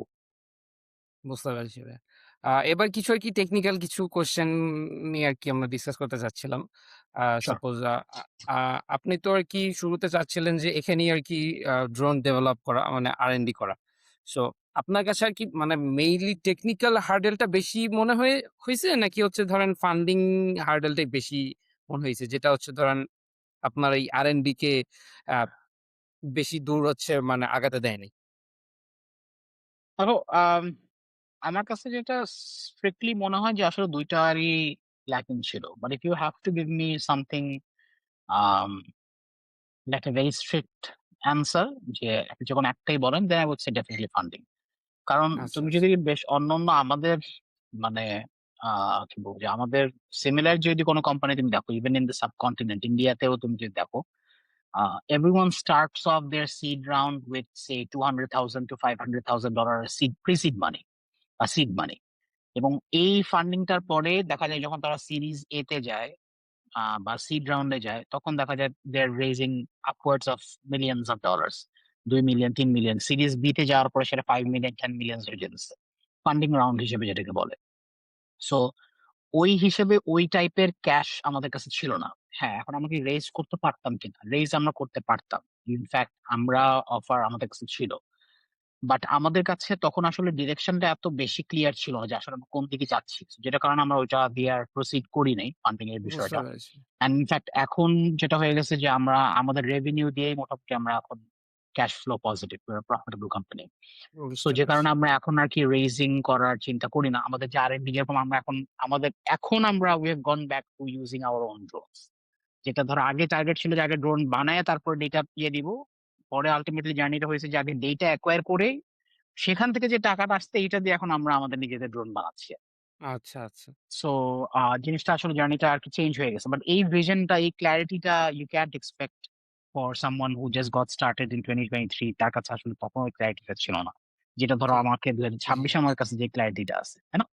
বুঝতে পেরেছি ভাই। এবার কিছু আরকি টেকনিক্যাল কিছু কোয়েশ্চেন নিয়ে আরকি আমরা ডিসকাস করতে চাচ্ছিলাম। শিওর। সাপোজ আ আ আপনি তো আরকি শুরুতে চাচ্ছিলেন যে এখানেই আরকি ড্রোন ডেভেলপ করা মানে R&D করা। সো আপনার কাছে আরকি মানে মেইনলি টেকনিক্যাল হার্ডেলটা বেশি মনে হইছে নাকি হচ্ছে ধরেন ফান্ডিং হার্ডেলটাই বেশি মনে হইছে? যেটা হচ্ছে ধরেন আপনার এই R&D কে আ বেশি দূর হচ্ছে মানে আগাতে দেয়নি? দেখো আমার কাছে যেটা স্ট্রিক্টলি মনে হয় যে আসলে দুইটারই ল্যাকিং ছিল। But if you have to give me something um like a very strict answer যে আপনি যখন একটাই বলেন then I would say definitely funding. কারণ আচ্ছা, তুমি আচ্ছা। যদি বেশ অন্যান্য আমাদের মানে কি বলবো যে আমাদের সিমিলার যদি কোনো কোম্পানি তুমি দেখো ইভেন ইন দ্য সাবকন্টিনেন্ট ইন্ডিয়াতেও তুমি যদি দেখো everyone starts off their seed round with say 200,000 to $500,000 seed pre-seed money বা seed money এবং এই ফান্ডিংটার পরে দেখা যায় যখন তারা সিরিজ এ তে যায় বা সিড রাউন্ডে যায় তখন দেখা যায় they are raising upwards of millions of dollars, 2 million 3 million. Series B তে যাওয়ার পরে সেটা 5 মিলিয়ন 10 মিলিয়ন হয়ে যেতেছে ফান্ডিং রাউন্ড হিসেবে যেটাকে বলে। সো ওই হিসেবে ওই টাইপের ক্যাশ আমাদের কাছে ছিল না। হ্যাঁ, এখন আমরা কি রেজ করতে পারতাম কিনা? রেজ আমরা করতে পারতাম। ইনফ্যাক্ট আমরা অফার আমাদের কাছে ছিল। বাট আমাদের কাছে তখন আসলে ডিরেকশনটা এত বেশি ক্লিয়ার ছিল না যে আসলে আমরা কোন দিকে যাচ্ছি। যেটা কারণে আমরা ওইটা দিয়ে আর প্রসিড করি নাই ফান্ডিং এর বুঝতে বিষয়টা। পেরেছি, এন্ড ইনফ্যাক্ট এখন যেটা হয়ে গেছে যে আমরা আমাদের রেভিনিউ দিয়েই মোটামুটি আমরা এখন cash flow positive profitable company. So বুঝতে যে পেরেছি। কারণে আমরা এখন আর কি রেজিং করার চিন্তা করি না। আমাদের যে আর&ডি যেরকম আমরা এখন আমরা we have gone back to using our own drones. যেটা ধরো আগে টার্গেট ছিল যে আগে ড্রোন বানায় তারপর ডেটা দিয়ে দিব। পরে আলটিমেটলি জার্নিটা হয়েছে যে আগে ডেটা অ্যাকোয়ার করে সেখান থেকে যে টাকাটা আসছে এইটা দিয়ে এখন আমরা আমাদের নিজেদের ড্রোন বানাচ্ছি। আচ্ছা, আচ্ছা। সো জিনিসটা আসলে জার্নিটা আর কি চেঞ্জ হয়ে গেছে। বাট এই ভিশনটা এই ক্ল্যারিটিটা you can't expect for someone who just got started in 2023। তার কাছে আসলে তখন ওই ক্ল্যারিটিটা ছিল না। যেটা ধরো জি, আমাকে জি, 2026 আমার কাছে যে ক্ল্যারিটিটা আছে, তাই না?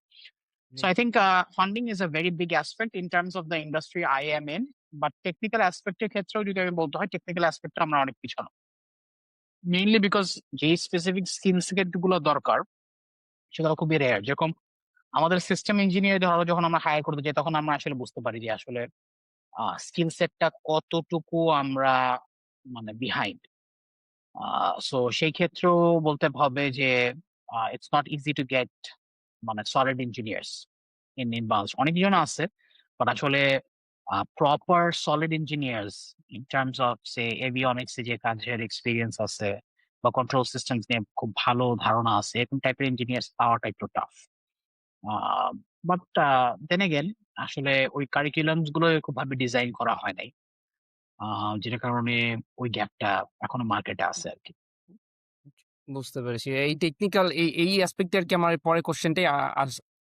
জি। So I think funding is a very big aspect in terms of the industry I am in. But technical aspect এর ক্ষেত্রেও যদি আমি বলতে হয় টেকনিক্যাল অ্যাসপেক্টে আমরা অনেক পিছানো। মেইনলি বিকজ যে স্পেসিফিক স্কিল সেট গুলো দরকার সেগুলো খুবই রেয়ার। যেরকম আমাদের সিস্টেম ইঞ্জিনিয়ার ধরো যখন আমরা হায়ার করতে যাই তখন আমরা আসলে বুঝতে পারি যে আসলে স্কিল সেটটা কতটুকু আমরা মানে বিহাইন্ড। সো সেই ক্ষেত্রেও বলতে হবে যে it's not easy to get মানে সলিড ইঞ্জিনিয়ার্স ইন বাংলাদেশ। অনেকজন আছে বাট আসলে proper solid engineers in terms of say avionics যে কাজের এক্সপিরিয়েন্স আছে বা কন্ট্রোল সিস্টেমস নিয়ে খুব ভালো ধারণা আছে এরকম টাইপের ইঞ্জিনিয়ার্স পাওয়াটা একটু টাফ। বাট দেন এগেন আসলে ওই কারিকুলামস গুলো খুব ভাবে ডিজাইন করা হয় নাই, যেটার কারণে ওই গ্যাপটা এখনো মার্কেটে আছে আর কি। বুঝতে পেরেছি। এই টেকনিক্যাল এই অ্যাসপেক্ট এ আরকি আমার পরের কোয়েশ্চেনটাই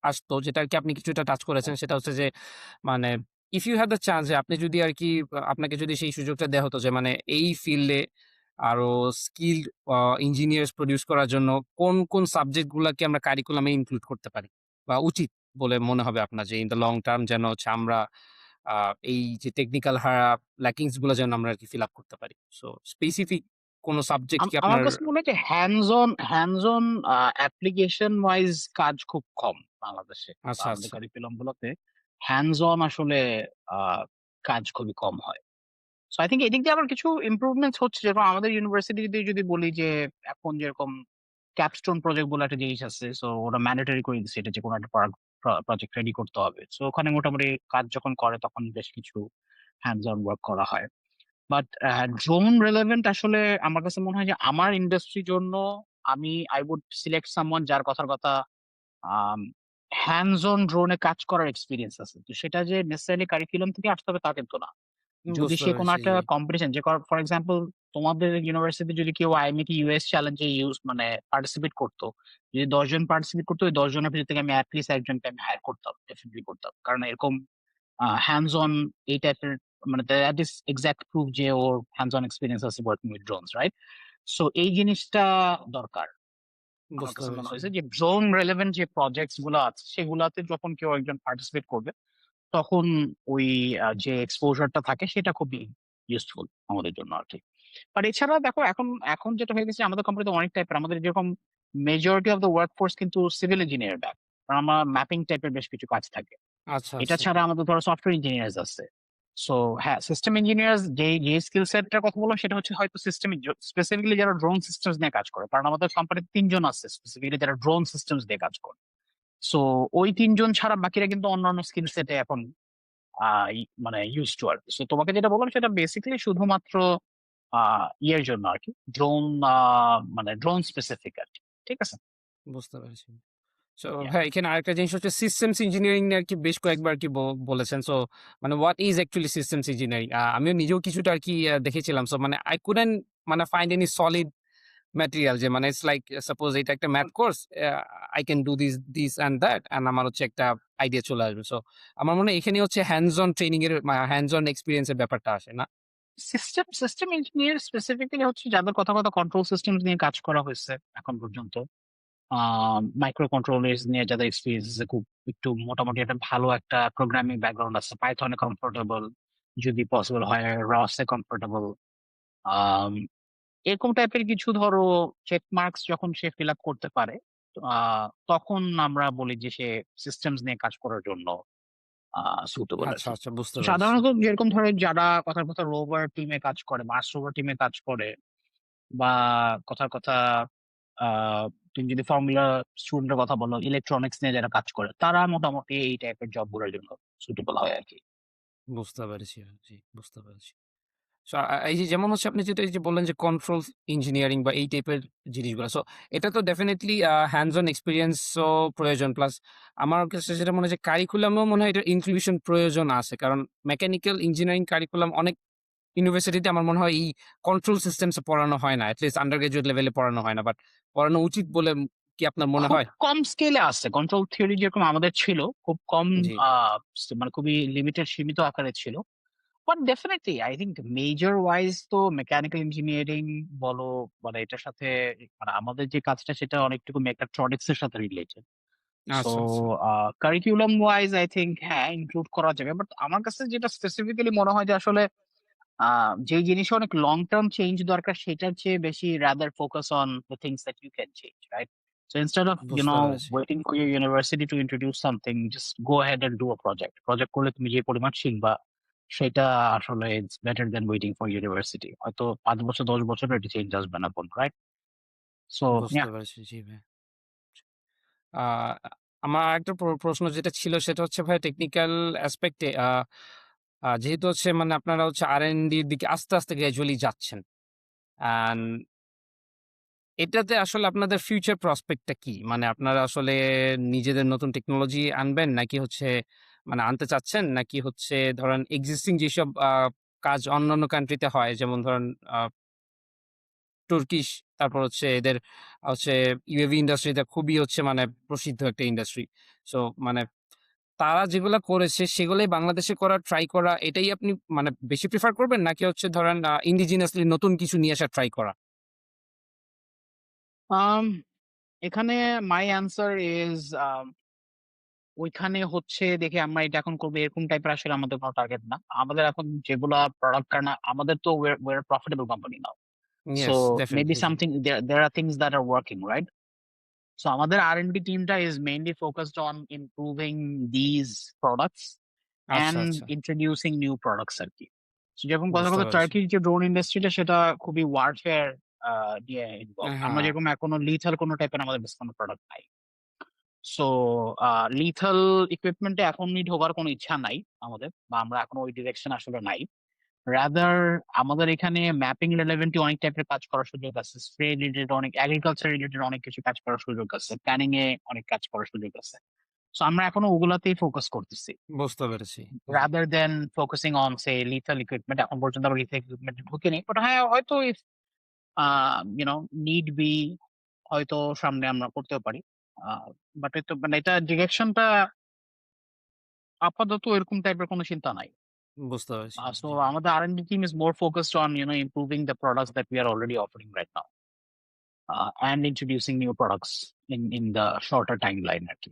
আসতো যেটা আরকি আপনি কিছুটা টাচ করেছেন। সেটা হচ্ছে যে মানে if you have the chance যে আপনি যদি আরকি আপনাকে যদি সেই সুযোগটা দেয়া হতো যে মানে এই ফিল্ডে আরো স্কিলড ইঞ্জিনিয়ার্স প্রডিউস করার জন্য কোন সাবজেক্ট গুলাকে আমরা কারিকুলামে ইনক্লুড করতে পারি? বা উচিত বলে মনে হবে আপনার যে ইন দ্য লং টার্ম যেন হচ্ছে আমরা আ এই যে টেকনিক্যাল ল্যাকিংস গুলা যেন আমরা আরকি ফিল আপ করতে পারি। সো স্পেসিফিক কোন সাবজেক্ট কি আমার আপনার কাছে মনে হয় যে হ্যান্ডস অন অ্যাপ্লিকেশন ওয়াইজ কাজ খুব কম বাংলাদেশে বা আচ্ছা, আমাদের আচ্ছা। কারিকুলাম গুলোতে হ্যান্ডস অন আসলে আহ, কাজ খুবই কম হয়। সো আই থিঙ্ক এদিক দিয়ে আবার কিছু ইমপ্রুভমেন্টস হচ্ছে, যেরকম আমাদের ইউনিভার্সিটিতে যদি বলি যে এখন যেরকম ক্যাপস্টোন প্রজেক্ট বলে একটা জিনিস আছে, সো ওরা ম্যান্ডেটরি করে দিচ্ছে এটা যে কোনো একটা প্রজেক্ট রেডি করতে হবে। সো ওখানে মোটামুটি কাজ যখন করে তখন বেশ কিছু হ্যান্ডস অন ওয়ার্ক করা হয়। বাট ড্রোন রেলেভেন্ট আসলে আমার কাছে মনে হয় যে আমার ইন্ডাস্ট্রির জন্য আই উড সিলেক্ট সামওয়ান যার কথার কথা হ্যান্ডস অন ড্রোনে কাজ করার এক্সপেরিয়েন্স আছে। তো সেটা যে নেসেসারিলি কারিকুলাম থেকে আসতে হবে তা কিন্তু না। যদি বুঝতে সে কোনো পেরেছি, একটা জি। কম্পিটিশন যে ফর এক্সাম্পল তোমাদের ইউনিভার্সিটি যদি কেউ আইএমইটি ইউএস চ্যালেঞ্জে মানে পার্টিসিপেট করতো, যদি ১০ জন পার্টিসিপেট করতো, ওই ১০ জনের ভিতর থেকে আমি এট লিস্ট একজনকে আমি হায়ার করতাম, ডেফিনিটলি করতাম। কারণ এরকম হ্যান্ডস অন এই টাইপের মানে দ্যাট ইজ এক্সাক্ট প্রুফ যে ওর হ্যান্ডস অন এক্সপেরিয়েন্স আছে working with drones, right? So এই জিনিসটা দরকার। আমার বুঝতে কাছে মনে পেরেছি। হয়েছে যে ড্রোন রেলেভেন্ট যে প্রজেক্টস গুলো আছে সেগুলাতে যখন কেউ একজন পার্টিসিপেট করবে, তখন ওই যে এক্সপোজারটা থাকে সেটা খুবই ইউজফুল আমাদের জন্য আর কি। বাট এছাড়া দেখো এখন এখন যেটা হয়ে গেছে আমাদের কোম্পানিতে অনেক টাইপের, আমাদের যেরকম মেজরিটি অফ দ্য ওয়ার্কফোর্স কিন্তু সিভিল ইঞ্জিনিয়ার ব্যাক, কারণ আমার ম্যাপিং টাইপের বেশ কিছু কাজ থাকে। আচ্ছা, এটা আচ্ছা। ছাড়া আমাদের ধরো সফটওয়্যার ইঞ্জিনিয়ার্স আছে। সো হ্যাঁ, সিস্টেম ইঞ্জিনিয়ার্স যে যে স্কিল সেটটার কথা বললাম সেটা হচ্ছে হয়তো সিস্টেম, স্পেসিফিক্যালি যারা ড্রোন সিস্টেমস নিয়ে কাজ করে, কারণ আমাদের কোম্পানিতে ৩ জন আছে স্পেসিফিক্যালি যারা ড্রোন সিস্টেমস দিয়ে কাজ করে। সো ওই ৩ জন ছাড়া বাকিরা কিন্তু অন্যান্য স্কিল সেটে এখন মানে ইউজ টু আর কি। সো তোমাকে যেটা বললাম সেটা বেসিক্যালি শুধুমাত্র ইয়ের জন্য আর কি, ড্রোন মানে ড্রোন স্পেসিফিক আর কি। ঠিক আছে। বুঝতে পেরেছি। So Yeah. ভাই এখানে আরেকটা জিনিস হচ্ছে সিস্টেমস ইঞ্জিনিয়ারিং নিয়ে আরকি বেশ কয়েকবার আরকি বলেছেন। সো মানে what is actually systems engineering? আমিও নিজেও কিছুটা আরকি দেখেছিলাম। সো মানে I couldn't মানে ফাইন্ড এনি সলিড ম্যাটেরিয়াল যে মানে ইটস লাইক সাপোজ এটা একটা math course, I can do this and that and আমার হচ্ছে একটা আইডিয়া চলে আসবে। সো আমার মনে হয় এখানে হচ্ছে হ্যান্ডস অন ট্রেনিং এর হ্যান্ডস অন এক্সপেরিয়েন্স এর ব্যাপারটা আসে না? সিস্টেম ইঞ্জিনিয়ার স্পেসিফিক্যালি হচ্ছে যাদের কথা কথা কন্ট্রোল সিস্টেম নিয়ে কাজ করা হয়েছে এখন পর্যন্ত, মাইক্রো কন্ট্রোলার্স নিয়ে যাদের এক্সপিরিয়েন্স আছে, খুব একটু মোটামুটি একটা ভালো একটা প্রোগ্রামিং ব্যাকগ্রাউন্ড আছে, পাইথনে কমফোর্টেবল, যদি পসিবল হয় রসে কমফোর্টেবল, এরকম টাইপের কিছু ধরো চেক মার্কস যখন সে ফিল আপ করতে পারে, তখন আমরা বলি যে সে সিস্টেমস নিয়ে কাজ করার জন্য সুটেবল আর আচ্ছা, কি। আচ্ছা বুঝতে তো পেরেছি। সাধারণত যেরকম ধরো যারা কথার কথা রোভার টিমে কাজ করে, মার্স রোভার টিমে কাজ করে, বা কথার কথা আহ তুমি যদি ফর্মুলা স্টুডেন্টের কথা বলো, ইলেকট্রনিক্স নিয়ে যারা কাজ করে, তারা মোটামুটি এই টাইপের জব গুলোর জন্য সুটেবল হয় আর কি। বুঝতে পেরেছি। জি, বুঝতে পেরেছি। সো এই যে যেমন হচ্ছে আপনি যেটা এই যে বললেন যে কন্ট্রোলস ইঞ্জিনিয়ারিং বা এই টাইপের জিনিসগুলো। সো এটা তো ডেফিনিটলি হ্যান্ডস অন এক্সপেরিয়েন্স ও প্রয়োজন। প্লাস আমার কাছে যেটা মনে হয় যে কারিকুলামেও মনে হয় এটার ইনক্লুশন প্রয়োজন আছে। কারণ মেকানিক্যাল ইঞ্জিনিয়ারিং কারিকুলাম অনেক ইউনিভার্সিটিতে আমার মনে হয় এই কন্ট্রোল সিস্টেমস পড়ানো হয় না। এটলিস্ট আন্ডার গ্র্যাজুয়েট লেভেলে পড়ানো হয় না। বাট পড়ানো উচিত বলে কি আপনার মনে খুব হয়? কম স্কেলে আছে কন্ট্রোল থিওরি, যেরকম আমাদের ছিল, খুব কম, জি। মানে খুবই লিমিটেড সীমিত আকারে ছিল। But definitely I think major wise তো মেকানিক্যাল ইঞ্জিনিয়ারিং বলো, মানে এটার সাথে মানে আমাদের যে কাজটা সেটা অনেকটুকু মেকাট্রনিক্স এর সাথে রিলেটেড। সো আচ্ছা, আচ্ছা। কারিকুলাম ওয়াইজ আই থিঙ্ক হ্যাঁ ইনক্লুড করা যাবে, বাট আমার কাছে যেটা স্পেসিফিক্যালি মনে হয় যে আসলে যে জিনিসে অনেক লং টার্ম চেঞ্জ দরকার সেটার চেয়ে বেশি rather focus on the things that you can change, right? So instead of বুঝতে পেরেছি। Waiting for your university to introduce something, just go ahead and do a project করলে তুমি যে পরিমাণ শিখবা সেটা আসলে it's better than waiting for university. হয়তো ৫ বছর ১০ বছর এটা চেঞ্জ আসবে না কোন, রাইট? সো বুঝতে পেরেছি। জি ভাই। আ আমার আরেকটা প্রশ্ন যেটা ছিল সেটা হচ্ছে ভাই টেকনিক্যাল অ্যাসপেক্ট এ যেহেতু হচ্ছে মানে আপনারা হচ্ছে R&D এর দিকে আস্তে, আস্তে গ্র্যাজুয়ালি যাচ্ছেন। অ্যান্ড এটাতে আসলে আপনাদের ফিউচার প্রসপেক্ট টা কি? মানে আপনারা আসলে নিজেদের নতুন টেকনোলজি আনবেন নাকি হচ্ছে মানে আনতে চাচ্ছেন? নাকি হচ্ছে ধরেন এক্সিস্টিং যেসব কাজ অন্যান্য কান্ট্রিতে হয় যেমন ধরেন আ তুর্কিশ, তারপর হচ্ছে এদের হচ্ছে UAV ইন্ডাস্ট্রিটা খুবই হচ্ছে মানে প্রসিদ্ধ একটা ইন্ডাস্ট্রি। সো মানে তারা যেগুলা করেছে সেগুলাই বাংলাদেশে ট্রাই করা এটাই আপনি মানে বেশি প্রেফার করবেন? নাকি হচ্ছে ধরেন ইন্ডিজিনাসলি নতুন কিছু নিয়ে আসার ট্রাই করা? আম এখানে মাই অ্যান্সার ইজ ওইখানে হচ্ছে দেখে আমরা এটা এখন করবো এরকম টাইপের আসলে আমাদের কোনো টার্গেট না। আমাদের এখন যেগুলা প্রোডাক্ট, কারণ আমাদের তো we're a profitable company now. So yes, maybe definitely G. something, there are things that are working, right? So আমাদের R&D টিমটা is mainly focused on improving these products আচ্ছা, and আচ্ছা। introducing new products আর কি। So যেরকম কথা বুঝতে কথা পেরেছি। টার্কির যে ড্রোন ইন্ডাস্ট্রিটা সেটা খুবই ওয়ারফেয়ার নিয়ে ইনভলভ। আমরা হ্যাঁ, যেরকম এখনো লিথাল কোনো টাইপের আমাদের বেশ কোনো প্রোডাক্ট নাই। সো লিথাল ইকুইপমেন্টে এখনই ঢোকার কোনো ইচ্ছা নাই আমাদের, বা আমরা এখনো ওই ডিরেকশন আসলে নাই। রাদার আমাদের এখানে ম্যাপিং রিলেভেন্টই অনেক টাইপের কাজ করার সুযোগ আছে, স্প্রে রিলেটেড অনেক, এগ্রিকালচার রিলেটেড অনেক কিছু কাজ করার সুযোগ আছে, প্ল্যানিং এ অনেক কাজ করার সুযোগ আছে। সো আমরা এখনো ওগুলাতেই ফোকাস করতেছি। বুঝতে পেরেছি। Rather than focusing on say lethal equipment, এখন পর্যন্ত আমরা লিথাল ইকুইপমেন্ট ঢুকিনি। বাট হ্যাঁ, হয়তো ইফ নিড বি, হয়তো সামনে আমরা করতেও পারি। বাট মানে এটা ডিরেকশনটা আপাতত এরকম টাইপের কোনো চিন্তা নাই। বুঝতে পেরেছি। সো জি। আমাদের R&D team is more focused on improving the products that we are already offering right now, and introducing new products in the shorter timeline আর কি।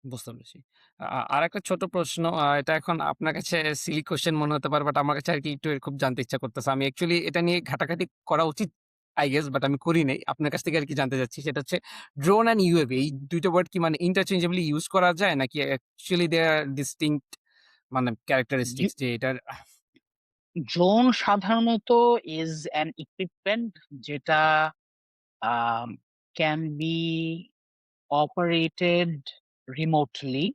বুঝতে পেরেছি। আরেকটা ছোট প্রশ্ন, এটা এখন আপনার কাছে সিলি কোয়েশ্চেন মনে হতে পারে, বাট আমার কাছে আরকি একটু খুব জানতে ইচ্ছা করতেছে। আমি অ্যাকচুয়ালি এটা নিয়ে ঘাটাঘাটি করা উচিত আই গেস, বাট আমি করি নাই। আপনার কাছ থেকে আরকি জানতে চাচ্ছি। সেটা হচ্ছে ড্রোন অ্যান্ড UAV এই ২ টা ওয়ার্ড কি মানে ইন্টারচেঞ্জেবলি ইউজ করা যায়? নাকি অ্যাকচুয়ালি দে আর ডিস্টিংক্ট মানে ক্যারেক্টারিস্টিকস যে এটার ড্রোন সাধারণত ইজ অ্যান ইকুইপমেন্ট যেটা can be operated remotely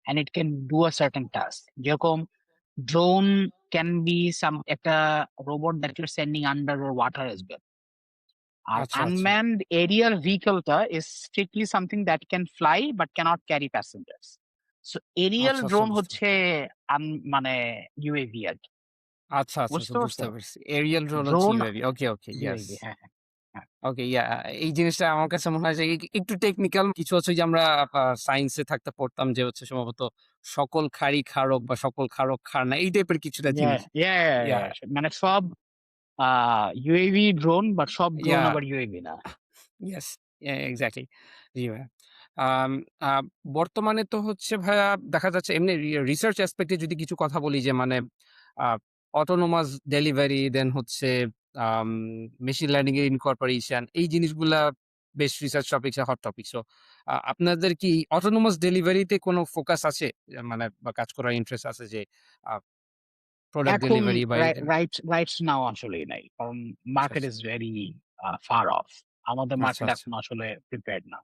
and it can do a certain task. যেরকম ড্রোন ক্যান বি একটা robot that you're sending under water as well. আর আচ্ছা, আচ্ছা। unmanned aerial vehicle-টা is strictly something that can fly but cannot carry passengers. So aerial আচ্ছা, আচ্ছা drone বুঝতে হচ্ছে মানে UAV আর কি। আচ্ছা, আচ্ছা, আচ্ছা বুঝতে বুঝতে পারছো? পারছি। এরিয়াল ড্রোন হচ্ছে ড্রোন UAV। ওকে, ওকে, ইয়েস। UAV, হ্যাঁ, হ্যাঁ, হ্যাঁ। ওকে, এই জিনিসটা আমার কাছে মনে হয় যে একটু টেকনিক্যাল কিছু হচ্ছে যে আমরা সায়েন্সে থাকতে পড়তাম যে হচ্ছে সম্ভবত সকল খাঁড়ি খাড়ক বা সকল খাড়ক খাড় না এই টাইপের কিছুটা জিনিস। ইয়া, মানে সব UAV ড্রোন বাট সব ড্রোন ইয়া, আবার UAV না। Yes, exactly. জি ভাইয়া। আম আ বর্তমানে তো হচ্ছে ভাইয়া দেখা যাচ্ছে এমনি রিসার্চ অ্যাসপেক্ট এ যদি কিছু কথা বলি যে মানে আ অটোনোমাস ডেলিভারি দেন হচ্ছে আম মেশিন লার্নিং এর ইনকর্পোরেশন এই জিনিসগুলা বেশ research topics hot topic. So আপনাদের কি অটোনোমাস ডেলিভারিতে কোনো ফোকাস আছে? মানে বা কাজ করার ইন্টারেস্ট আছে যে আ প্রোডাক্ট এখন ডেলিভারি বা এই ধরনের? রাইটস নাও আসলেই নাই। কারণ আচ্ছা, মার্কেট আচ্ছা, ইজ ভেরি ফার অফ। আমাদের আচ্ছা, মার্কেট আচ্ছা, এখন আসলে প্রিপেয়ার্ড না।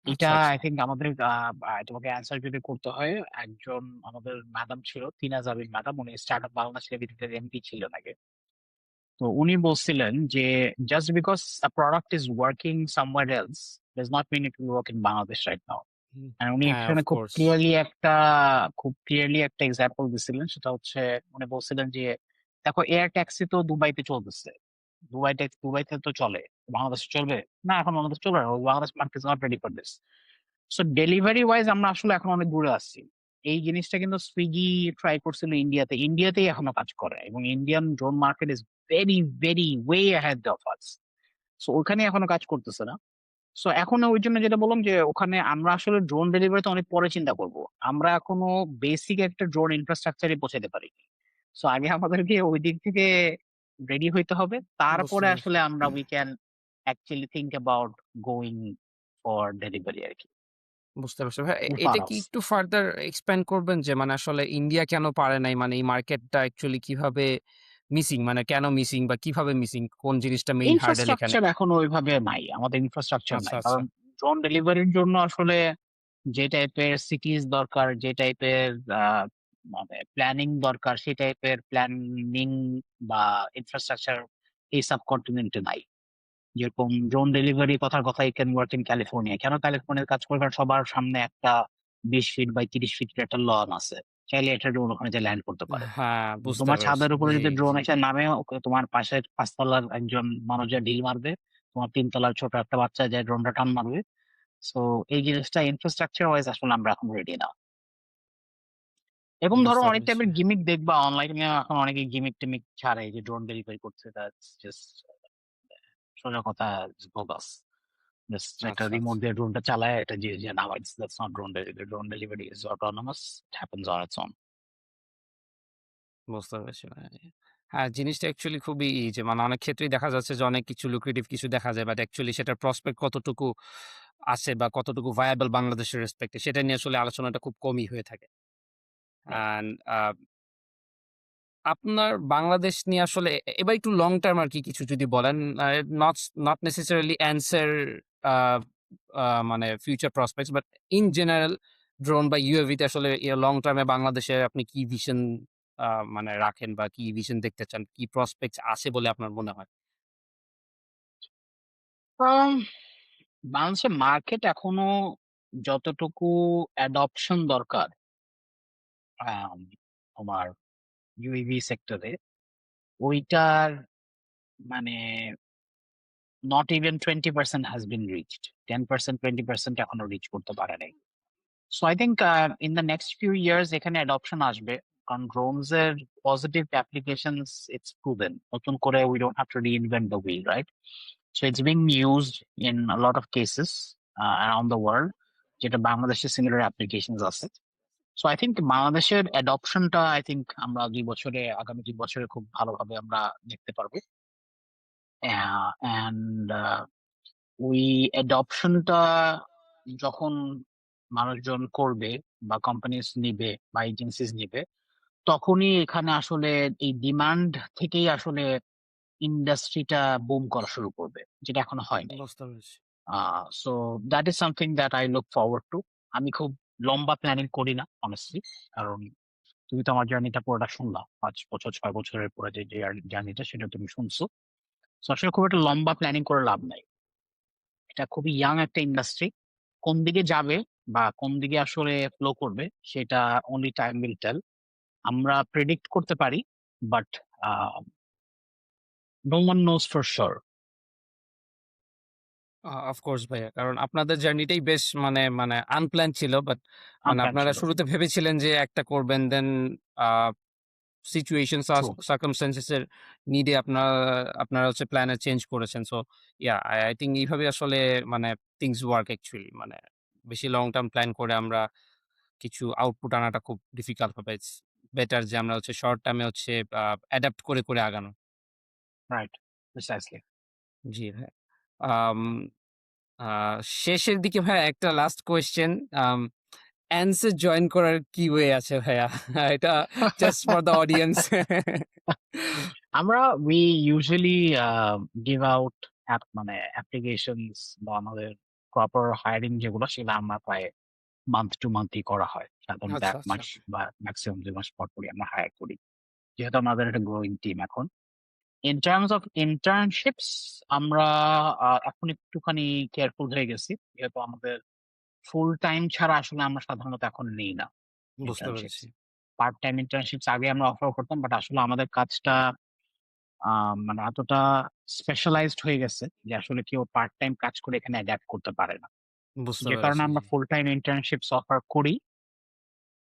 এটা আচ্ছা, আচ্ছা। আই থিংক আমাদের তোমাকে অ্যান্সার যদি করতে হয়, একজন আমাদের ম্যাডাম ছিল, তিনা জাবিন ম্যাডাম। উনি স্টার্টআপ বাংলাদেশ লিমিটেডের এমডি ছিলেন আগে। তো উনি বলছিলেন যে just because a product is working somewhere else does not mean it will work in Bangladesh right now. Hmm, আর উনি হ্যাঁ, এখানে অফ কোর্স। খুব ক্লিয়ারলি একটা এক্সাম্পল দিছিলেন। সেটা হচ্ছে উনি বলছিলেন যে, "দেখো এয়ার ট্যাক্সি তো দুবাইতে চলতেছে। দুবাইতে তো চলে। বাংলাদেশে চলবে? না, এখন বাংলাদেশে চলবে না। Bangladesh market is not ready for this." So delivery wise আমরা আসলে এখন অনেক দূরে আছি। এই জিনিসটা কিন্তু সুইগি ট্রাই করছিল ইন্ডিয়াতে। ইন্ডিয়াতেই এখনো কাজ করে এবং Indian drone market is very, very way ahead of us. So ওখানে এখনো কাজ করতেছে না। সো এখন ওইজন্য যেটা বললাম যে ওখানে আমরা আসলে ড্রোন ডেলিভারিতে অনেক পরে চিন্তা করব। আমরা এখনো বেসিক একটা ড্রোন ইনফ্রাস্ট্রাকচার এ পৌঁছাতে পারিনি। সো আগে আমাদেরকে ওই দিক থেকে রেডি হইতে হবে। বুঝতে তারপরে পেরেছি। আসলে আমরা we can actually think about going for delivery আরকি। বুঝতে পারছি। ভাই এটা ফার কি অফ। একটু ফার্দার এক্সপ্যান্ড করবেন যে মানে আসলে ইন্ডিয়া কেন পারে নাই? মানে এই মার্কেটটা অ্যাকচুয়ালি কিভাবে মিসিং? মানে কেন মিসিং বা কিভাবে মিসিং? কোন জিনিসটা মেইন হার্ডেল এখানে? ইনফ্রাস্ট্রাকচার এখনো ওইভাবে নাই। আমাদের ইনফ্রাস্ট্রাকচার আচ্ছা, নাই। আচ্ছা। কারণ ড্রোন ডেলিভারির জন্য আসলে যে টাইপের সিটিজ দরকার, যে টাইপের আ মানে প্ল্যানিং দরকার, সেই টাইপের প্ল্যানিং বা ইনফ্রাস্ট্রাকচার এই সাবকন্টিনেন্ট এ নাই। যেরকম ড্রোন ডেলিভারি কথার কথা it can work in California. কেন ক্যালিফোর্নিয়ায় কাজ করবে? কারণ সবার সামনে একটা ২০ ফিট বাই ৩০ ফিটের একটা লন আছে। চাইলে একটা ড্রোন ওখানে যেয়ে ল্যান্ড করতে পারে। হ্যাঁ, বুঝতে তোমার পেরেছি। ছাদের উপরে জি, যদি ড্রোন জি। এসে নামে, ওকে তোমার পাশের ৫ তলার একজন মানুষ যেয়ে ঢিল মারবে। তোমার ৩ তলার ছোট একটা বাচ্চা যেয়ে ড্রোনটা টান মারবে। সো এই জিনিসটা ইনফ্রাস্ট্রাকচার ওয়াইজ আসলে আমরা এখন রেডি না। এবং ধরো বুঝতে অনেক পেরেছি। টাইপের গিমিক দেখবা অনলাইনে, এখন অনেকে গিমিক-টিমিক ছাড়ে যে ড্রোন ডেলিভারি করছে। দ্যাটস জাস্ট সোজা কথা বোগাস। জাস্ট একটা আচ্ছা, রিমোট আচ্ছা। দিয়ে ড্রোনটা চালায়, এটা যে নামায় দিচ্ছে। That's not drone delivery. Drone delivery is autonomous. It happens on its own. বুঝতে পেরেছি ভাই। হ্যাঁ, জিনিসটা অ্যাকচুয়ালি খুবই যে মানে অনেক ক্ষেত্রেই দেখা যাচ্ছে যে অনেক কিছু লুক্রেটিভ কিছু দেখা যায়। বাট অ্যাকচুয়ালি সেটার প্রসপেক্ট কতটুকু আছে বা কতটুকু ভায়াবল বাংলাদেশের রেসপেক্ট এ সেটা নিয়ে আসলে আলোচনাটা খুব কমই হয়ে থাকে। অ্যান্ড আপনার বাংলাদেশ নিয়ে আসলে এবার একটু লং টার্ম আরকি কিছু যদি বলেন, নট নট নেসেসারিলি অ্যানসার আ আ মানে future prospects but in general drone বা UAV তে আসলে লং টার্ম এ বাংলাদেশে আপনি কি ভিশন আ মানে রাখেন বা কি ভিশন দেখতে চান? কি প্রসপেক্টস আছে বলে আপনার মনে হয়? আম বাংলাদেশের মার্কেট এখনো যতটুকু অ্যাডপশন দরকার আম তোমার UAV সেক্টরে, ওইটার মানে not even 20% has been reached. 10% 20% এখনো রিচ করতে পারে নাই। So I think in the next few years এখানে অ্যাডপশন আসবে। কারণ ড্রোনস এর পজিটিভ অ্যাপ্লিকেশনস ইটস প্রুভেন। নতুন করে we don't have to reinvent the wheel, right? So it's being used in a lot of cases around the world, যেটা বাংলাদেশে similar applications আছে। So I think বাংলাদেশের অ্যাডপশনটা I think আমরা আগামী 2 বছরে খুব ভালোভাবে আমরা দেখতে পারবো। অ্যান্ড ওই অ্যাডপশনটা যখন মানুষজন করবে বা কোম্পানিজ নিবে বা এজেন্সিজ নিবে, তখনই এখানে আসলে এই ডিমান্ড থেকেই আসলে ইন্ডাস্ট্রিটা বুম করা শুরু করবে, যেটা এখনো হয় নাই। বুঝতে পেরেছি। So that is something that I look forward to. আমি খুব লম্বা প্ল্যানিং করি না অনেস্টলি, কারণ তুমি তো আমার জার্নিটা পুরোটা শুনলা। 5 বছর 6 বছরের পরে যে জার্নিটা সেটা তুমি শুনছো। So আসলে খুব একটা লম্বা প্ল্যানিং করে লাভ নাই। এটা খুবই ইয়াং একটা ইন্ডাস্ট্রি। কোন দিকে যাবে বা কোন দিকে আসলে ফ্লো করবে সেটা অনলি টাইম উইল টেল। আমরা প্রেডিক্ট করতে পারি, but no one knows for sure. Of course ভাইয়া। কারণ আপনাদের জার্নিটাই বেশ মানে আনপ্ল্যান ছিল। বাট আনপ্ল্যান আপনারা ছিল। শুরুতে ভেবেছিলেন যে একটা করবেন, দেন সিচুয়েশন ট্রু। সার্কামস্ট্যান্সেস এর নিডে আপনারা হচ্ছে প্ল্যানে চেঞ্জ করেছেন। সো আই থিংক এইভাবে আসলে মানে থিংস ওয়ার্ক অ্যাকচুয়ালি। মানে বেশি লং টার্ম প্ল্যান করে আমরা কিছু আউটপুট আনাটা খুব ডিফিকাল্ট হবে। ইটস বেটার যে আমরা হচ্ছে শর্ট টার্মে হচ্ছে অ্যাডাপ্ট করে আগানো। Right, precisely. জি ভাইয়া। আম আ শেষের দিকে ভাইয়া একটা লাস্ট কোয়েশ্চেন। অ্যানসে জয়েন করার কি ওয়ে আছে ভাইয়া? এটা জাস্ট ফর দ্য অডিয়েন্স। আমরা উই ইউজুয়ালি গিভ আউট মানে অ্যাপ্লিকেশনস বা আমাদের প্রপার হায়ারিং যেগুলো সেগুলো আমরা প্রায় মান্থ টু মান্থই করা হয়। সাধারণত আচ্ছা, ১ আচ্ছা। মাস বা ম্যাক্সিমাম ২ মাস পর পরই আমরা হায়ার করি। যেহেতু আমাদের একটা গ্রোইং টিম এখন। ইন টার্মস অফ ইন্টার্নশিপস আমরা এখন একটুখানি কেয়ারফুল হয়ে গেছি। যেহেতু আমাদের ফুল টাইম ছাড়া আসলে আমরা সাধারণত এখন নেই না বুঝতে ইন্টার্নশিপস। পেরেছি। পার্ট টাইম ইন্টার্নশিপস আগে আমরা অফার করতাম, বাট আসলে আমাদের কাজটা মানে এতটা স্পেশালাইজড হয়ে গেছে যে আসলে কেউ পার্ট টাইম কাজ করে এখানে অ্যাডাপ্ট করতে পারে না। বুঝতে যে কারণে পেরেছি। আমরা জি। ফুল টাইম ইন্টার্নশিপস অফার করি।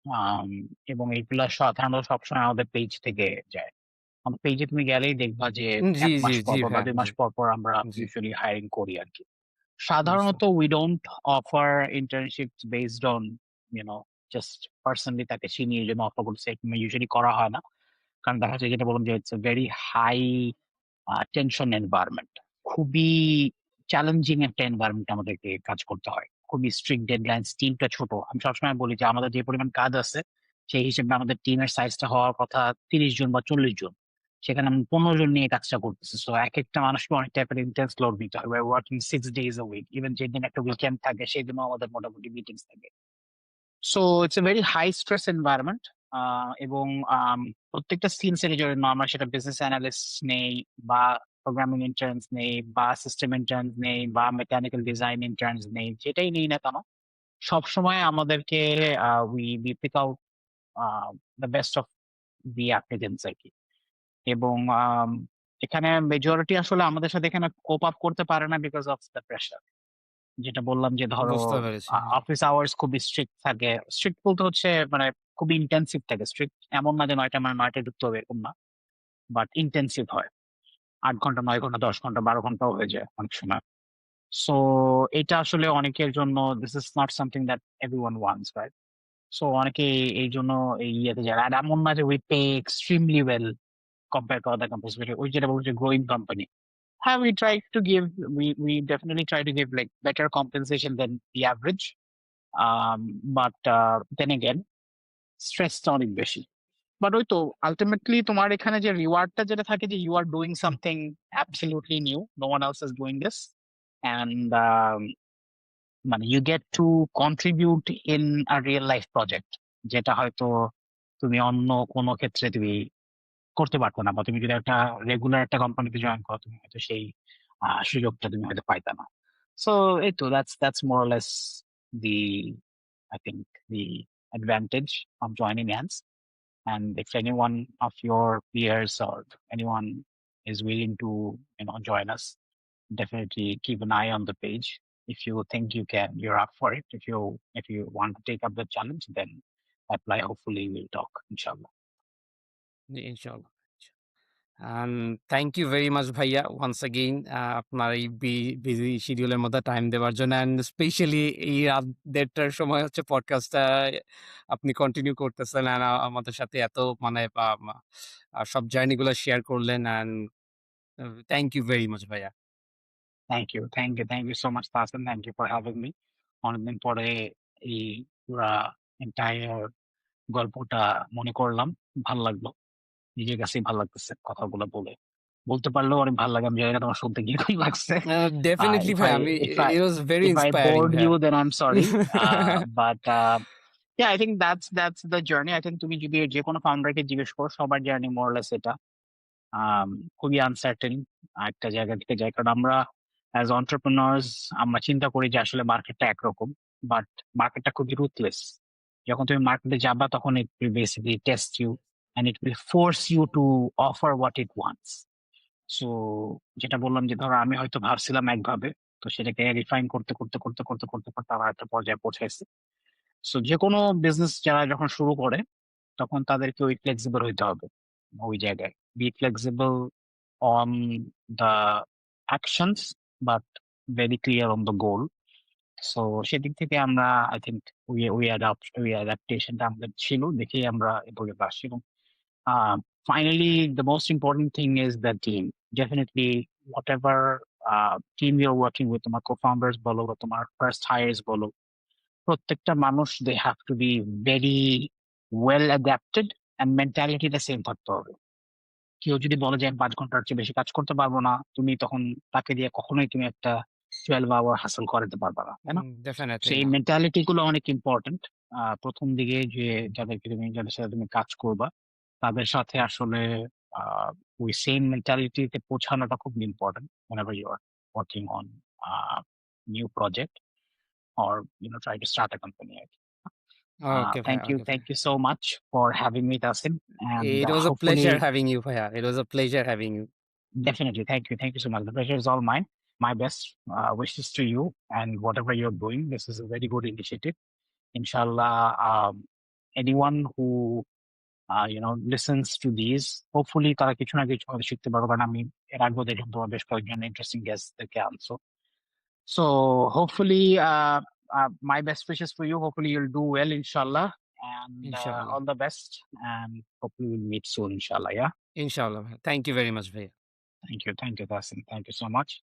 আম এবং এইগুলা সাধারণত সবসময় আমাদের পেজ থেকে যায়। আমার পেজে তুমি গেলেই দেখবা যে জি, ১ জি, মাস জি পর পর বা ভাইয়া। ২ জি, মাস পর পর আমরা জি। ইউজুয়ালি হায়ারিং করি আরকি। বুঝতে সাধারণত we don't offer internships based on you know just personally তাকে চিনি এইজন্য অফার করছি, এরকম ইউজুয়ালি করা হয় না। কারণ দেখা যায় যেটা বললাম যে it's a very high tension environment. খুবই চ্যালেঞ্জিং একটা এনভায়রনমেন্ট আমাদেরকে কাজ করতে হয়। খুবই স্ট্রিক্ট ডেডলাইনস, টিমটা ছোট। আমি সবসময় বলি যে আমাদের যে পরিমাণ কাজ আছে সেই হিসেবে আমাদের টিমের সাইজটা হওয়ার কথা ৩০ জন বা ৪০ জন। সেখানে আমি ১৫ জন নিয়ে কাজটা করতেছি। সো একেকটা মানুষকে অনেক টাইপের ইনটেন্স লোড নিতে হয়। We're working 6 days a week. Even যেদিন একটা উইকেন্ড থাকে সেদিনও আমাদের মোটামুটি মিটিংস থাকে। So it's a very high stress environment. এবং প্রত্যেকটা স্কিলসেরই জন্য আমরা সেটা বিজনেস অ্যানালিস্ট নেই বা প্রোগ্রামিং ইন্টার্নস নেই বা সিস্টেম ইন্টার্নস নেই বা মেকানিক্যাল ডিজাইন ইন্টার্নস নেই, যেটাই নেই না কেন সবসময় আমাদেরকে we pick out the best of the applicants আরকি। এবং এখানে মেজরিটি আসলে আমাদের সাথে এখানে কোপ আপ করতে পারে না বিকজ অফ দ্য প্রেশার। যেটা বললাম যে ধরো বুঝতে পেরেছি। জি। অফিস আওয়ার্স খুবই স্ট্রিক্ট থাকে। স্ট্রিক্ট বলতে হচ্ছে মানে খুবই ইনটেনসিভ থাকে। স্ট্রিক্ট এমন না যে ৯টা মানে ৯টায় ঢুকতে হবে এরকম না। বাট ইনটেনসিভ হয়। ৮ ঘন্টা, ৯ ঘন্টা, ১০ ঘন্টা, ১২ ঘন্টাও হয়ে যায় অনেক সময়। সো এটা আসলে অনেকের জন্য this is not something that everyone wants, right? So অনেকে এইজন্য এই ইয়েতে যায়। আর এমন না যে we pay extremely well compare to other companies. ওই যেটা বলব যে growing company. We definitely try to give like better compensation than the average. But then again, স্ট্রেসটা অনেক বেশি। বাট ওই তো আল্টিমেটলি তোমার এখানে যে রিওয়ার্ডটা যেটা থাকে যে you are doing something absolutely new, no one else is doing this, and মানে you get to contribute in a real life project, যেটা হয়তো তুমি অন্য কোনো ক্ষেত্রে তুমি করতে পারতো না, বা তুমি যদি একটা রেগুলার একটা কোম্পানিতে জয়েন করো তুমি হয়তো সেই সুযোগটা তুমি হয়তো পাইতা না। সো এই তো that's more or less the, I think, the advantage of joining hands. And if anyone of your peers or anyone is willing to, join us, definitely keep an eye on the page. If you think you're up for it. If you want to take up the challenge, then apply. Hopefully, we'll talk. Inshallah. জি, ইনশাআল্লাহ। And thank you very much ভাইয়া once again আপনার এই busy শিডিউলের মধ্যে time দেওয়ার জন্য and specially এই রাত ১:৩০টার সময় হচ্ছে পডকাস্টটা আপনি কন্টিনিউ করতেছেন and আমাদের সাথে এত মানে সব জার্নি গুলো শেয়ার করলেন and thank you very much ভাইয়া। Thank you so much, Tasin. Thank you for having me. অনেকদিন পরে এই পুরা এন্টায়ার গল্পটা মনে করলাম, ভাল লাগলো। নিজের কাছেই ভাল লাগতেছে কথাগুলো বলতে পারলেও অনেক ভাল লাগে। আমি জানি না তোমার শুনতে কিরকম লাগছে। ডেফিনিটলি If ভাই I আমি if I it was very if I inspiring bored ভাইয়া। you, then I'm sorry. But yeah, I think that's the journey. I think তুমি যদি যেকোনো ফাউন্ডারকে জিজ্ঞেস করো, সবার জার্নি মোর লেস এটা। খুবই আনসার্টেন একটা জায়গা থেকে যায়। কারণ আমরা অ্যাজ এন্টারপ্রেনার্স আমরা চিন্তা করি যে আসলে মার্কেটটা একরকম, বাট মার্কেটটা খুবই রুথলেস। যখন তুমি মার্কেটে যাবা তখন it will basically test you and it will force you to offer what it wants. So যেটা বললাম যে ধরো আমি হয়তো ভাবছিলাম একভাবে, তো সেটাকে রিফাইন করতে করতে করতে করতে করতে করতে আবার একটা পর্যায়ে পৌঁছাইছে। সো যে কোনো বিজনেস যারা যখন শুরু করে তখন তাদেরকে ওই ফ্লেক্সিবল হইতে হবে ওই জায়গায়। Be flexible on the actions but very clear on the goal. So সেদিক থেকে আমরা আই থিঙ্ক ওই অ্যাডাপ্টেশনটা আমাদের ছিল, দেখেই আমরা এ পর্যন্ত আসছি। এবং finally, the most important thing is the team. Definitely, whatever team you're working with, তোমার co-founders বলো বা তোমার first hires বলো, প্রত্যেকটা মানুষ they have to be very well adapted and mentality-টা সেম থাকতে হবে। কেউ যদি বলে যে আমি ৫ ঘন্টার চেয়ে বেশি কাজ করতে পারবো না, তুমি তখন তাকে দিয়ে কখনোই তুমি একটা 12 hour হাসল করাতে পারবা না, তাই না? ডেফিনেটলি সেই না। মেন্টালিটি গুলো অনেক ইম্পর্টেন্ট। প্রথম দিকে যে যাদের সাথে তুমি কাজ করবা তাদের সাথে আসলে ওই সেম মেন্টালিটিতে পৌঁছানোটা খুব important whenever you are working on new project or try to start a company. ওকে ভাইয়া, ওকে Thank ভাইয়া। you so much for having me, Tasin, and It was a hopefully pleasure having you ভাইয়া। It was a pleasure having you. definitely thank you so much. The pleasure is all mine. My best wishes to you and whatever you're doing. This is a very good initiative. Inshallah, anyone who listens to these, hopefully তারা কিছু না কিছু হয়তো শিখতে পারবে। কারণ আমি এর আগেও দেখলাম তোমার বেশ কয়েকজন ইন্টারেস্টিং গেস্টদেরকে আনছো। So hopefully my best wishes for you. Hopefully you'll do well, inshallah, and ইনশাআল্লাহ। all the best, and hopefully we'll meet soon, inshallah. Yeah. ইনশাআল্লাহ ভাইয়া। থ্যাংক ইউ ভেরি মাচ ভাইয়া। Thank you, Tasin. Thank you so much.